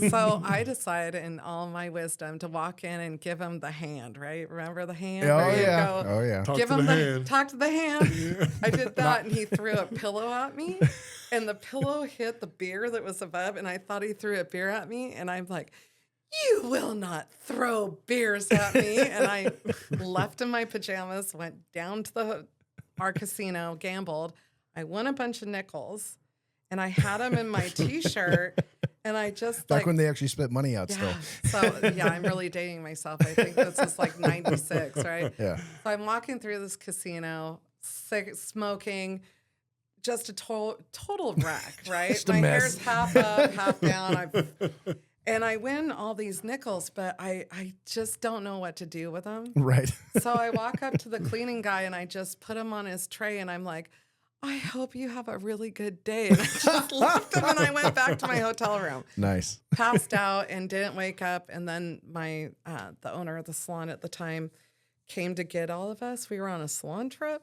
So I decided in all my wisdom to walk in and give him the hand, right? Remember the hand? Oh where you yeah. go, Oh yeah. Talk give to him the the hand. talk to the hand. I did that, and he threw a pillow at me, and the pillow hit the beer that was above, and I thought he threw a beer at me, and I'm like, "You will not throw beers at me!" And I left in my pajamas, went down to our casino, gambled. I won a bunch of nickels, and I had them in my T-shirt, and I just Back like. when they actually split money out still. So yeah, I'm really dating myself. I think this is like 96, right? Yeah. So I'm walking through this casino, smoking, just a total wreck, right? Just a My mess. hair's half up, half down. And I win all these nickels, but I just don't know what to do with them. Right. So I walk up to the cleaning guy and I just put him on his tray and I'm like, I hope you have a really good day. And I just left him and I went back to my hotel room. Nice. Passed out and didn't wake up. And then my the owner of the salon at the time came to get all of us. We were on a salon trip.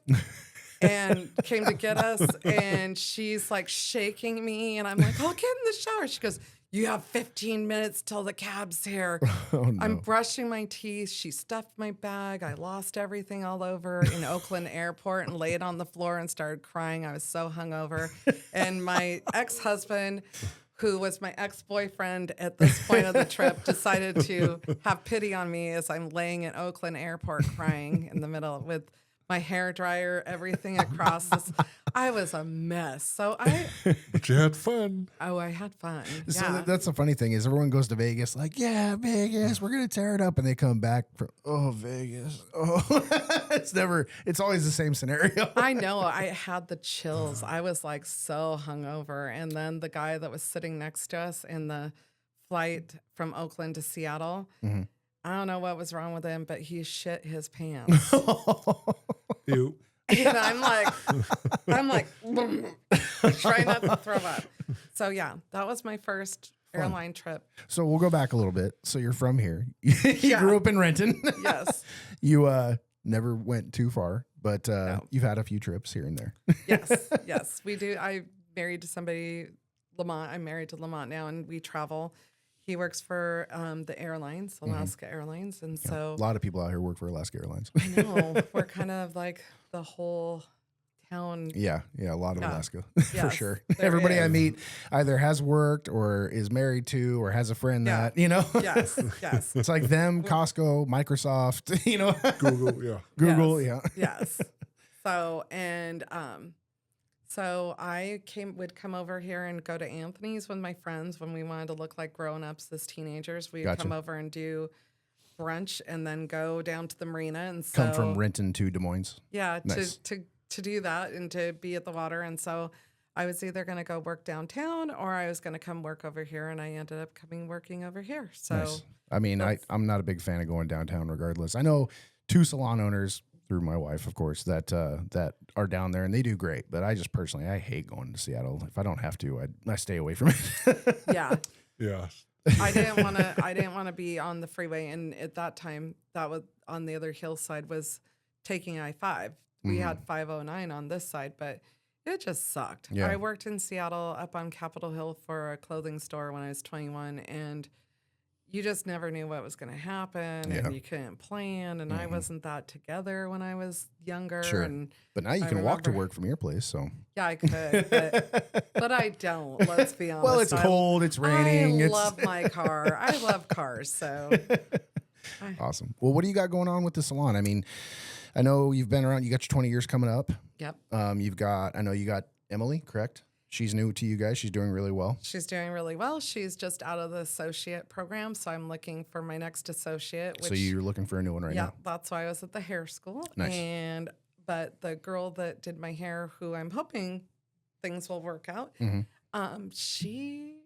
and came to get us. And she's like shaking me. And I'm like, I'll get in the shower. She goes, you have 15 minutes till the cab's here. Oh, no. I'm brushing my teeth. She stuffed my bag. I lost everything all over in Oakland Airport and laid on the floor and started crying. I was so hungover. And my ex-husband, who was my ex-boyfriend at this point of the trip, decided to have pity on me as I'm laying at Oakland Airport crying in the middle with my hair dryer, everything across this. I was a mess. So But you had fun. I had fun. So Yeah. that's the funny thing is everyone goes to Vegas like, yeah, Vegas, we're going to tear it up. And they come back from, oh, Vegas. Oh, it's always the same scenario. I know. I had the chills. I was like so hungover. And then the guy that was sitting next to us in the flight from Oakland to Seattle, I don't know what was wrong with him, but he shit his pants. You. And I'm like, trying not to throw up. So yeah, that was my first airline trip. So we'll go back a little bit. So you're from here. You Yeah. grew up in Renton. Yes. You never went too far, but you've had a few trips here and there. Yes, we do. I married to somebody, Lamont. I'm married to Lamont now, and we travel. He works for the airlines, Alaska Airlines, and so A lot of people out here work for Alaska Airlines. I know we're kind of like the whole town. Yeah, a lot of Alaska for Yes, sure. there Everybody I is. meet either has worked or is married to or has a friend Yeah. that, you know. Yes. It's like them, Costco, Microsoft, you know, Google, yeah. Google, Yes. yeah. Yes. So so I would come over here and go to Anthony's with my friends when we wanted to look like grown-ups as teenagers. We'd Gotcha. come over and do brunch and then go down to the marina. And so Come from Renton to Des Moines. yeah, Nice. to do that and to be at the water. And so I was either going to go work downtown or I was going to come work over here, and I ended up working over here. So Nice. I mean, that's- I'm not a big fan of going downtown regardless. I know 2 salon owners through my wife, of course, that are down there and they do great. But I just personally, I hate going to Seattle. If I don't have to, I stay away from it. yeah. Yeah. I didn't want to be on the freeway, and at that time, that was on the other hillside was taking I-5. We Mm-hmm. had 509 on this side, but it just sucked. Yeah. I worked in Seattle up on Capitol Hill for a clothing store when I was 21, and you just never knew what was going to happen, Yeah. and you couldn't plan. And I wasn't that together when I was younger. Sure. And But now you I can walk to remember- work from your place. So yeah, I could, but I don't. Let's be honest. well, it's cold, it's raining. I It's love my car. I love cars. So awesome. Well, what do you got going on with the salon? I mean, I know you've been around. You got your 20 years coming up. yep. I know you got Emily, correct? She's new to you guys. She's doing really well. She's doing really well. She's just out of the associate program, so I'm looking for my next associate. Which, So you're looking for a new one right yeah, now. that's why I was at the hair school. Nice. But the girl that did my hair, who I'm hoping things will work out, she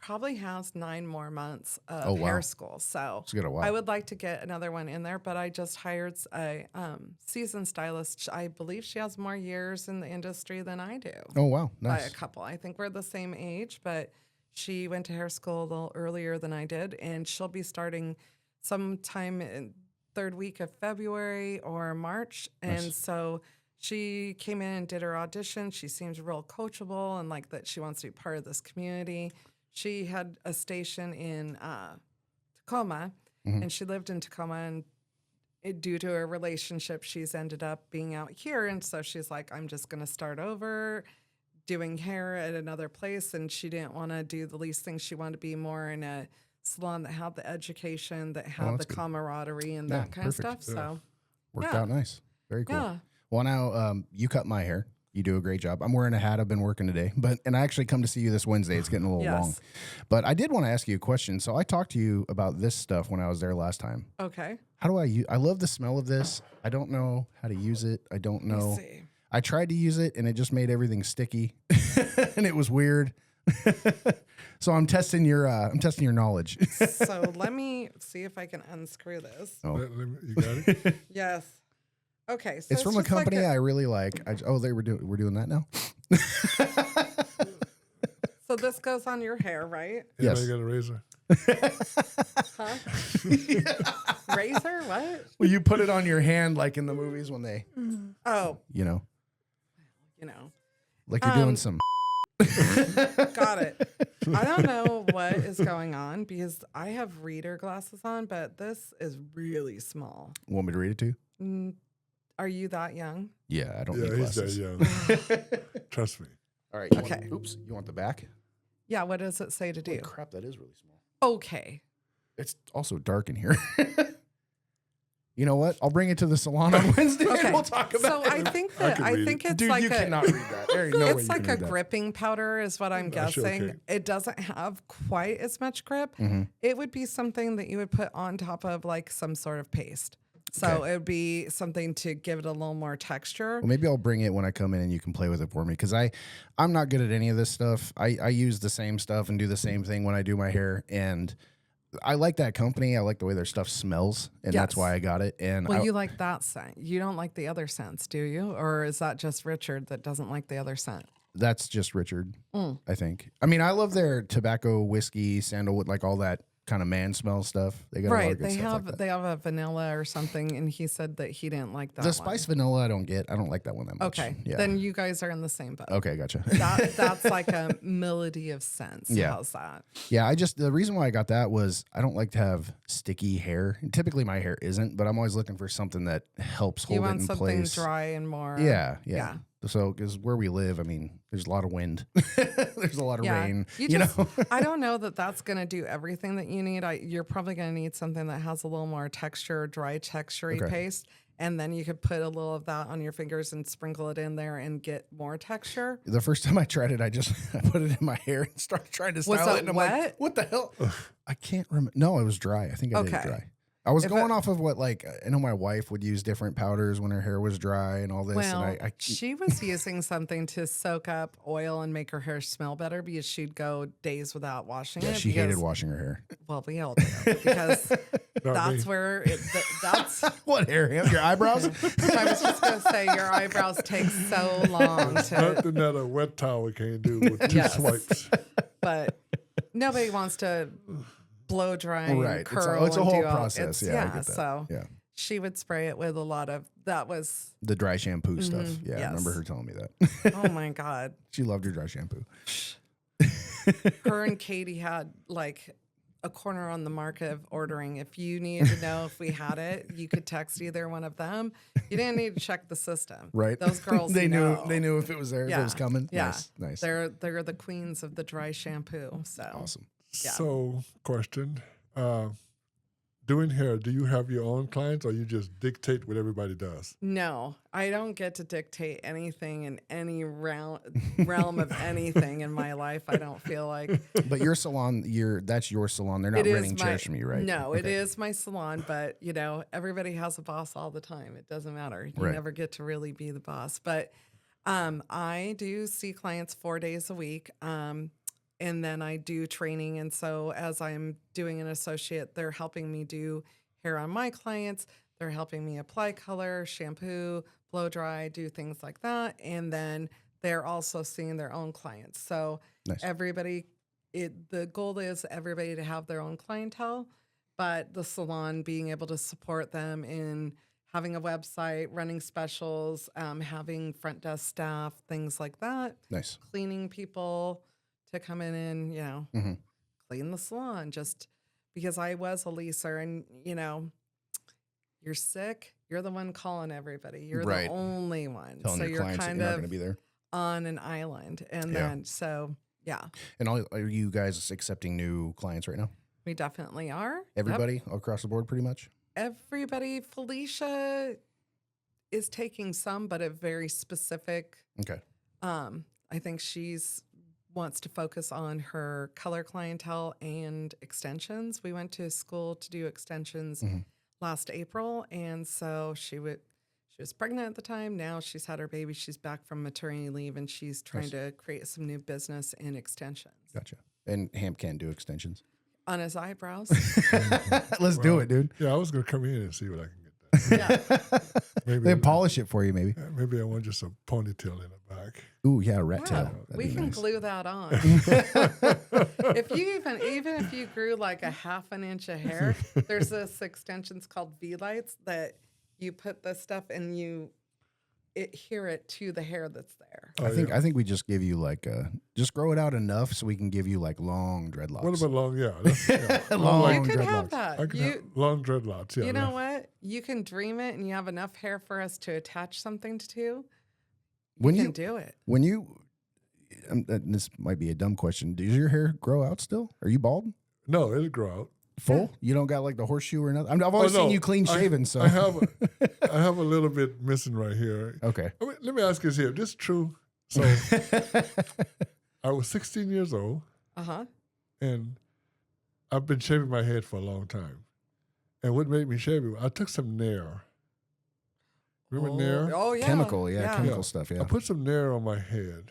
probably has 9 more months of Oh, wow. hair school. So It's got a while. I would like to get another one in there, but I just hired a seasoned stylist. I believe she has more years in the industry than I do. Oh, wow. By Nice. a couple. I think we're the same age, but she went to hair school a little earlier than I did, and she'll be starting sometime in third week of February or March. And so she came in and did her audition. She seems real coachable and like that she wants to be part of this community. She had a station in Tacoma, and she lived in Tacoma, and due to her relationship, she's ended up being out here. And so she's like, I'm just going to start over doing hair at another place. And she didn't want to do the least thing. She wanted to be more in a salon that had the education, that had the that's good. camaraderie and Yeah, that kind perfect. of stuff. So, Worked yeah. out nice. Very cool. Yeah. Well, now you cut my hair. You do a great job. I'm wearing a hat. I've been working today, and I actually come to see you this Wednesday. It's getting a little Yes. long, but I did want to ask you a question. So I talked to you about this stuff when I was there last time. okay. How do I use? I love the smell of this. I don't know how to use it. I don't Let me know. see. I tried to use it and it just made everything sticky, and it was weird. So I'm testing your knowledge. So let me see if I can unscrew this. Oh. You got it? Yes. Okay. So It's from a just like company I really like. we're doing that now. So this goes on your hair, right? Yes. Anybody got a razor? Huh? Razor? What? Well, you put it on your hand like in the movies when they, Oh, you know. you know. Like you're doing some. Got it. I don't know what is going on because I have reader glasses on, but this is really small. Want me to read it to you? Are you that young? Yeah, I don't Yeah, need he's glasses. that young. Trust me. All right. Okay. Oops. You want the back? Yeah, what does it say to do? Holy crap, that is really small. Okay. It's also dark in here. You know what? I'll bring it to the salon on Wednesday Okay. and we'll talk about So it. I think I that can I read think it. it's Dude, like you cannot read that. There ain't no way it's you like can a read that. gripping powder is what I'm That's guessing. okay. It doesn't have quite as much grip. It would be something that you would put on top of like some sort of paste. So Okay. it would be something to give it a little more texture. Well, maybe I'll bring it when I come in and you can play with it for me because I'm not good at any of this stuff. I use the same stuff and do the same thing when I do my hair, and I like that company. I like the way their stuff smells, and that's Yes. why I got it. And Well, you like that scent. You don't like the other scents, do you? Or is that just Richard that doesn't like the other scent? that's just Richard, I think. I mean, I love their tobacco, whiskey, sandalwood, like all that kind of man smell stuff. They got a lot Right. of good They stuff have like that. they have a vanilla or something, and he said that he didn't like that. The one. spice vanilla I don't get. I don't like that one that much. Okay. Yeah. Then you guys are in the same boat. Okay, gotcha. That's like a melody of scents. Yeah. How's that? Yeah, the reason why I got that was I don't like to have sticky hair. Typically my hair isn't, but I'm always looking for something that helps hold You it want in something place. dry and more. Yeah. Yeah. So, because where we live, I mean, there's a lot of wind. There's a lot of Yeah. rain. You You just, know? I don't know that that's going to do everything that you need. You're probably going to need something that has a little more texture, dry texture-y Okay. paste. And then you could put a little of that on your fingers and sprinkle it in there and get more texture. The first time I tried it, I put it in my hair and started trying to style that it. And I'm wet? like, what the hell? I can't remember. No, it was dry. I think I did it Okay. dry. I was If going it- off of what, like, I know my wife would use different powders when her hair was dry and all this. Well, and I she was using something to soak up oil and make her hair smell better because she'd go days without washing yeah, it. she hated because- washing her hair. Well, we all do because Not that's me. where that's. What hair? Your eyebrows? I was just gonna say your eyebrows take so long to, Nothing that a wet towel can't do with two Yes. swipes. but nobody wants to blow dry and Right. curl. It's a and whole do all- process. it's- Yeah, I get that. So yeah. she would spray it with a lot of that was. The dry shampoo stuff. Yeah, I remember yes. her telling me that. Oh my god. She loved her dry shampoo. Her and Katie had like a corner on the market of ordering. If you needed to know if we had it, you could text either one of them. You didn't need to check the system. Right. Those girls they know. knew if it was there, if it was coming. Yeah. Nice. They're the queens of the dry shampoo. So Awesome. Yeah. So, question. Doing hair, do you have your own clients or you just dictate what everybody does? no, I don't get to dictate anything in any realm of anything in my life. I don't feel like But your salon, that's your salon. They're not it is renting my chairs from you, right? No, it Okay. is my salon, but you know, everybody has a boss all the time. It doesn't matter. You Right. never get to really be the boss. But I do see clients 4 days a week. And then I do training. And so as I'm doing an associate, they're helping me do hair on my clients. They're helping me apply color, shampoo, blow dry, do things like that. And then they're also seeing their own clients. So Nice. the goal is everybody to have their own clientele, but the salon being able to support them in having a website, running specials, having front desk staff, things like that, Nice. cleaning people to come in and, Mhm. clean the salon just because I was a leaser and, you're sick, you're the one calling everybody. You're Right. the only one. Telling so your you're clients that kind you're not of going to be there. on an island. And Yeah. then, so yeah, And are you guys accepting new clients right now? we definitely are. Yep. Everybody across the board, pretty much? Everybody. Felicia is taking some, but a very specific. Okay. I think wants to focus on her color clientele and extensions. We went to school to do extensions last April, and so she was pregnant at the time. Now she's had her baby. She's back from maternity leave, and she's trying to create some new business in extensions Gotcha. And Hamp can't do extensions. on his eyebrows. Let's do it, dude. Yeah, I was going to come in and see what I can get done. Yeah. Maybe, They polish it for you, maybe. maybe I want just a ponytail in the back. Ooh, yeah, rat Yeah, tail. That'd we be can nice. glue that on. If you even if you grew like a half an inch of hair, there's this extensions called V-lights that you put this stuff and you adhere it to the hair that's there. Oh, I think we just give you like just grow it out enough so we can give you like long dreadlocks. What about long? Yeah, that's, Long You can have dreadlocks. that. I can have long dreadlocks. Yeah, You know what? You can dream it, and you have enough hair for us to attach something to. When You you can do it. when you this might be a dumb question. Does your hair grow out still? Are you bald? No, it'll grow out. Full? You don't got like the horseshoe or nothing? I've always seen you clean shaven. So I have a little bit missing right here. okay. I mean, let me ask you this here. This is true. So I was 16 years old, and I've been shaving my head for a long time. And what made me shave it? I took some Nair. Remember Nair? Oh yeah. Chemical, chemical Yeah. stuff. I Yeah. put some Nair on my head,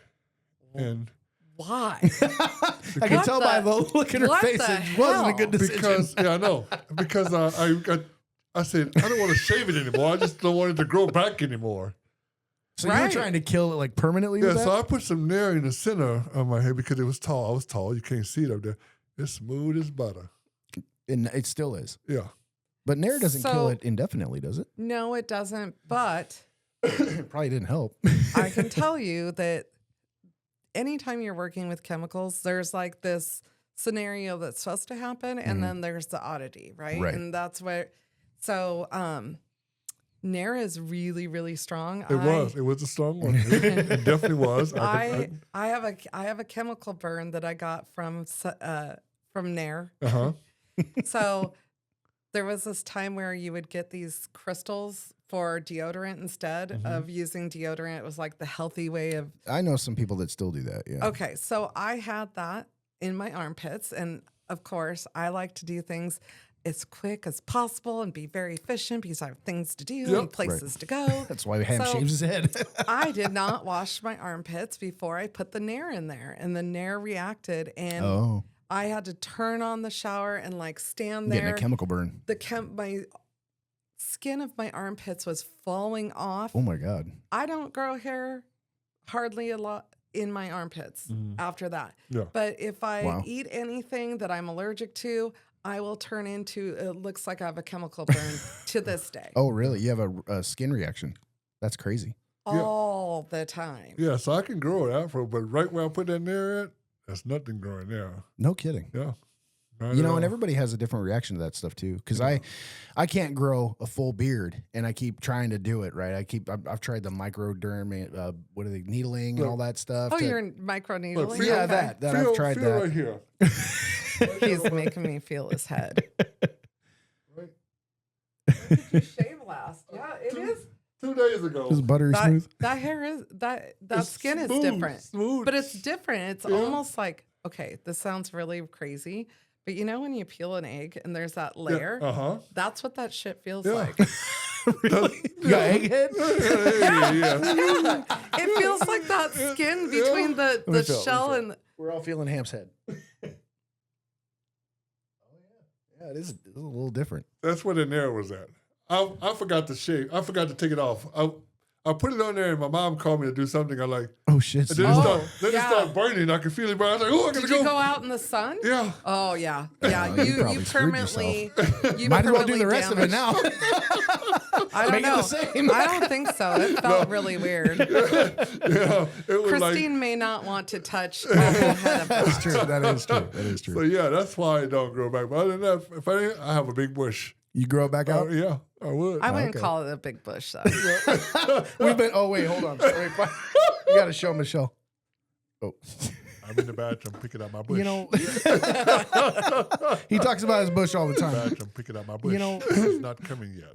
and Why? I can What tell by the look in her what face the it wasn't a hell? good decision. because I know because I said I don't want to shave it anymore. I just don't want it to grow back anymore. So you're Right. trying to kill it like permanently Yeah, with that? so I put some Nair in the center of my head because it was tall. I was tall. You can't see it up there. It's smooth as butter. And it still is. Yeah. But Nair doesn't kill So- it indefinitely, does it? No, it doesn't. But It probably didn't help. I can tell you that anytime you're working with chemicals, there's like this scenario that's supposed to happen, and then there's the oddity, right? Right. And that's where. So, Nair is really, really strong. It was a strong one. It definitely was. I have a chemical burn that I got from Nair. uh-huh. So there was this time where you would get these crystals for deodorant instead of using deodorant. It was like the healthy way of. I know some people that still do that. Yeah. Okay, so I had that in my armpits, and of course, I like to do things as quick as possible and be very efficient because I have things to do and places to go. That's why Ham So- shaves his head. I did not wash my armpits before I put the Nair in there, and the Nair reacted, and Oh, I had to turn on the shower and like stand getting there. a chemical burn. My skin of my armpits was falling off. Oh my God. I don't grow hair hardly a lot in my armpits after that. Yeah. But if I Wow. eat anything that I'm allergic to, I will turn into, it looks like I have a chemical burn to this day. Oh, really? You have a skin reaction. That's crazy. All the time. Yeah, so I can grow it afro, but right where I put that Nair at, there's nothing growing there. No kidding. Yeah. Not You at know, all. and everybody has a different reaction to that stuff too. Because I can't grow a full beard, and I keep trying to do it. Right, I've tried the microderm, what are they, needling and all that stuff. Oh, to- you're micro needling? feel- yeah, Okay. that I've tried feel that. right here. He's making me feel his head. Right. When did you shave last? Yeah, it is. 2 days ago. Just buttery smooth. That hair is, that It's skin is smooth, different. smooth. But it's different. It's Yeah. almost like, okay, this sounds really crazy, but you know when you peel an egg and there's that layer? Uh-huh. That's what that shit feels Yeah. like. Really? You got egghead? yeah. It feels like that skin between the me feel, shell let me and We're all feeling Ham's head. Oh yeah, it is a little different. That's where the Nair was at. I forgot to shave. I forgot to take it off. I put it on there, and my mom called me to do something. I like, Oh shit! and then it yeah. started burning. I could feel it burn. I was like, oh, I gotta did go. you go out in the sun? Yeah. Oh yeah, yeah. you You probably screwed permanently. You Might as well do permanently the rest of it damaged- now. I don't Make it know. the same. I don't think so. It felt really weird. Yeah. It was Christine may not want to touch the whole head of That's that. true. That is true. That is So true. yeah, that's why I don't grow back. But other than that, if I didn't, I have a big bush. You grow it back out. Yeah, I would. I wouldn't Okay. call it a big bush though. We've been. Oh wait, hold on. Sorry, you got to show Michelle. Oh, I'm in the bathroom picking out my bush. you know, he talks about his bush all the time. bathroom picking out my bush. You know- It's not coming yet.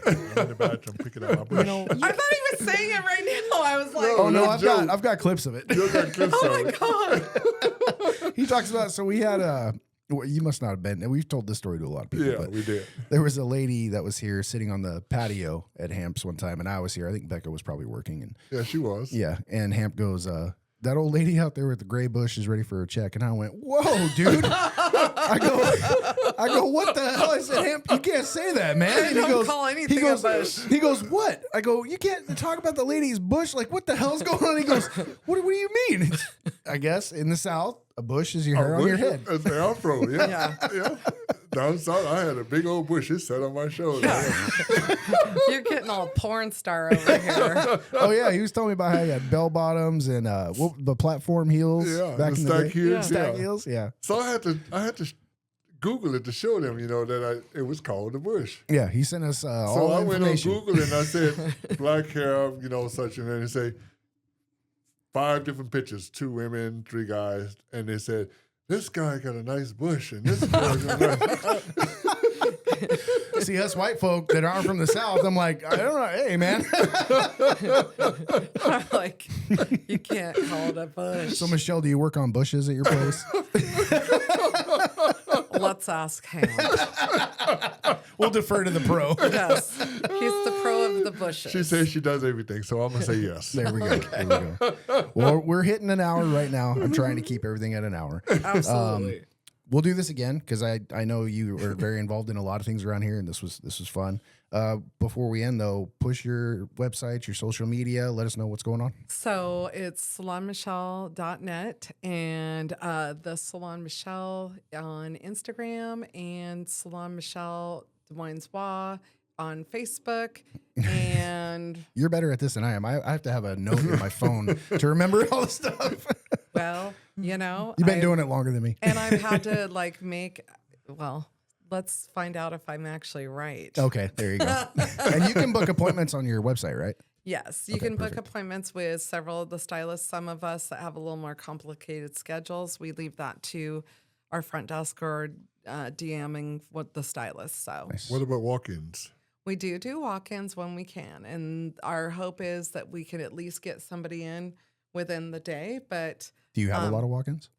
I'm in the bathroom picking out my bush. You know. I thought he was saying it right now. I was like, Oh no, That's joke. I've got clips of it. You got clips oh of my it. god. He talks about. So we had well, you must not have been. And we've told this story to a lot of people. Yeah, but we did. there was a lady that was here sitting on the patio at Hamp's one time, and I was here. I think Becca was probably working, and Yeah, she was. yeah, and Hamp goes, that old lady out there with the gray bush is ready for her check. And I went, whoa, dude. I go, what the hell? I said, Hamp, you can't say that, man. I And don't call anything a bush. He goes, what? I go, you can't talk about the lady's bush. Like, what the hell's going on? He goes, what do you mean? I guess in the South, a bush is your hair on your head. It's the afro. Yeah. Yeah. Yeah. Down south, I had a big old bush. It sat on my shoulder. You're getting all porn star over here. Oh yeah, he was telling me about how he had bell bottoms and the platform heels. Yeah, back the in stack the day. heels. Stack Yeah. heels. Yeah. So I had to Google it to show them, that it was called the bush. Yeah, he sent us all So the I went on information. Google and I said black hair, such and then they say 5 different pictures, 2 women, 3 guys, and they said this guy got a nice bush and this guy got a nice. See, us white folk that aren't from the South, I'm like, I don't know. Hey, man. Like, you can't call it a bush. So, Michelle, do you work on bushes at your place? Let's ask him. We'll defer to the pro. Yes, he's the pro of the bushes. She says she does everything, so I'm gonna say yes. There we go. There we go. Well, we're hitting an hour right now. I'm trying to keep everything at an hour. Absolutely. We'll do this again because I know you were very involved in a lot of things around here, and this was fun. Before we end, though, push your website, your social media. Let us know what's going on. So it's salonmichelle.net and the Salon Michelle on Instagram and Salon Michelle Des Moines on Facebook. And You're better at this than I am. I have to have a note in my phone to remember all the stuff. well, You've been doing it longer than me. And I've had to let's find out if I'm actually right. Okay, there you go. And you can book appointments on your website, right? Yes, you can book appointments with several of the stylists. Some of us that have a little more complicated schedules, we leave that to our front desk or DMing with the stylist. So Nice. What about walk-ins? we do walk-ins when we can. And our hope is that we can at least get somebody in within the day. But, Do you have a lot of walk-ins?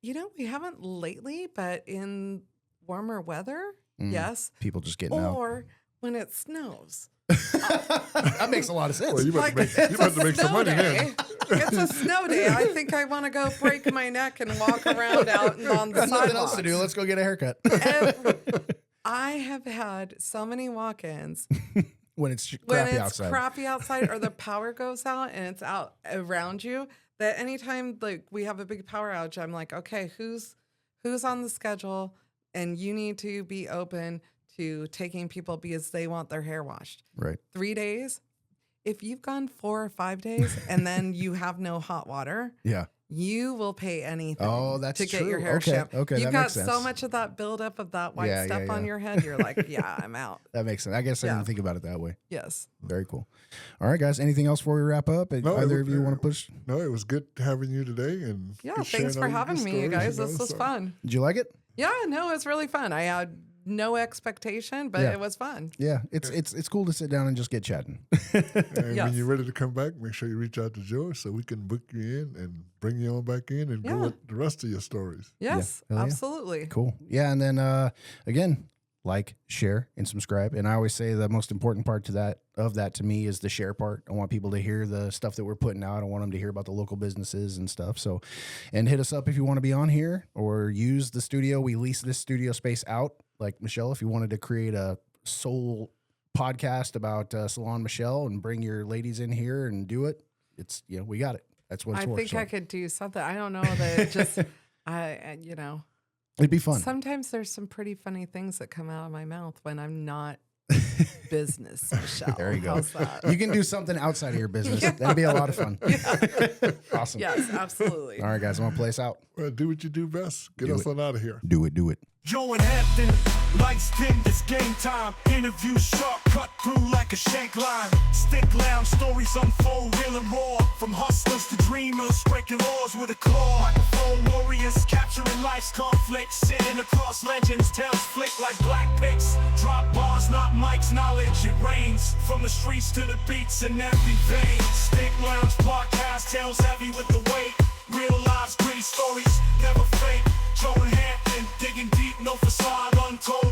we haven't lately, but in warmer weather, yes. People just getting out. Or when it snows. That makes a lot of sense. Well, you about to make some money then. It's a snow day. I think I want to go break my neck and walk around out on the Got nothing else sidewalk. to do. Let's go get a haircut. I have had so many walk-ins when it's when crappy it's outside. crappy outside or the power goes out and it's out around you. That anytime we have a big power outage, I'm like, okay, who's on the schedule, and you need to be open to taking people because they want their hair washed. Right. 3 days. If you've gone 4 or 5 days and then you have no hot water, Yeah. you will pay anything that's to get true. your hair Okay, shampooed. okay, You've that got makes so sense. much of that buildup of that white Yeah, stuff yeah, on yeah. your head. You're like, yeah, I'm out. That makes sense. I guess I Yeah. didn't think about it that way. Yes. Very cool. All right, guys. Anything else before we wrap up? No, Either of you want to push? No, it was good having you today, and Yeah, good sharing thanks for all your having me, you stories, guys. This was so- fun. Did you like it? Yeah, no, it's really fun. I had no expectation, but Yeah. it was fun. Yeah, it's cool to sit down and just get chatting. And Yes. when you're ready to come back, make sure you reach out to Joe so we can book you in and bring you on back in and Yeah. go with the rest of your stories. Yes, hell yeah. absolutely. Cool. Yeah, and then again, like, share, and subscribe. And I always say the most important part to that to me is the share part. I want people to hear the stuff that we're putting out. I want them to hear about the local businesses and stuff. So, and hit us up if you want to be on here or use the studio. We lease this studio space out. Like Michelle, if you wanted to create a soul podcast about Salon Michelle and bring your ladies in here and do it, it's we got it. That's what it's I for. think So I could do something. I don't know that it just it'd be fun. Sometimes there's some pretty funny things that come out of my mouth when I'm not business Michelle. There you go. How's that? You can do something outside of your business. That'd be a lot of fun. Awesome. Yes, absolutely. All right, guys, I'm going to play us out. Well, do what you do best. Get Do us it. on out of here. Do it. Joe and Hampton, lights dim, it's game time. Interview sharp, cut through like a shank line. Stick lounge, stories unfold, real and raw. From hustlers to dreamers, breaking laws with a claw. Microphone warriors, capturing life's conflicts. Sitting across legends, tales flick like black pics. Drop bars, not mics, knowledge, it rains. From the streets to the beats in every vein. Stick lounge podcast, tales heavy with the weight. Real lives, gritty stories, never fake. Joe and Hampton, digging deep, no facade, untold.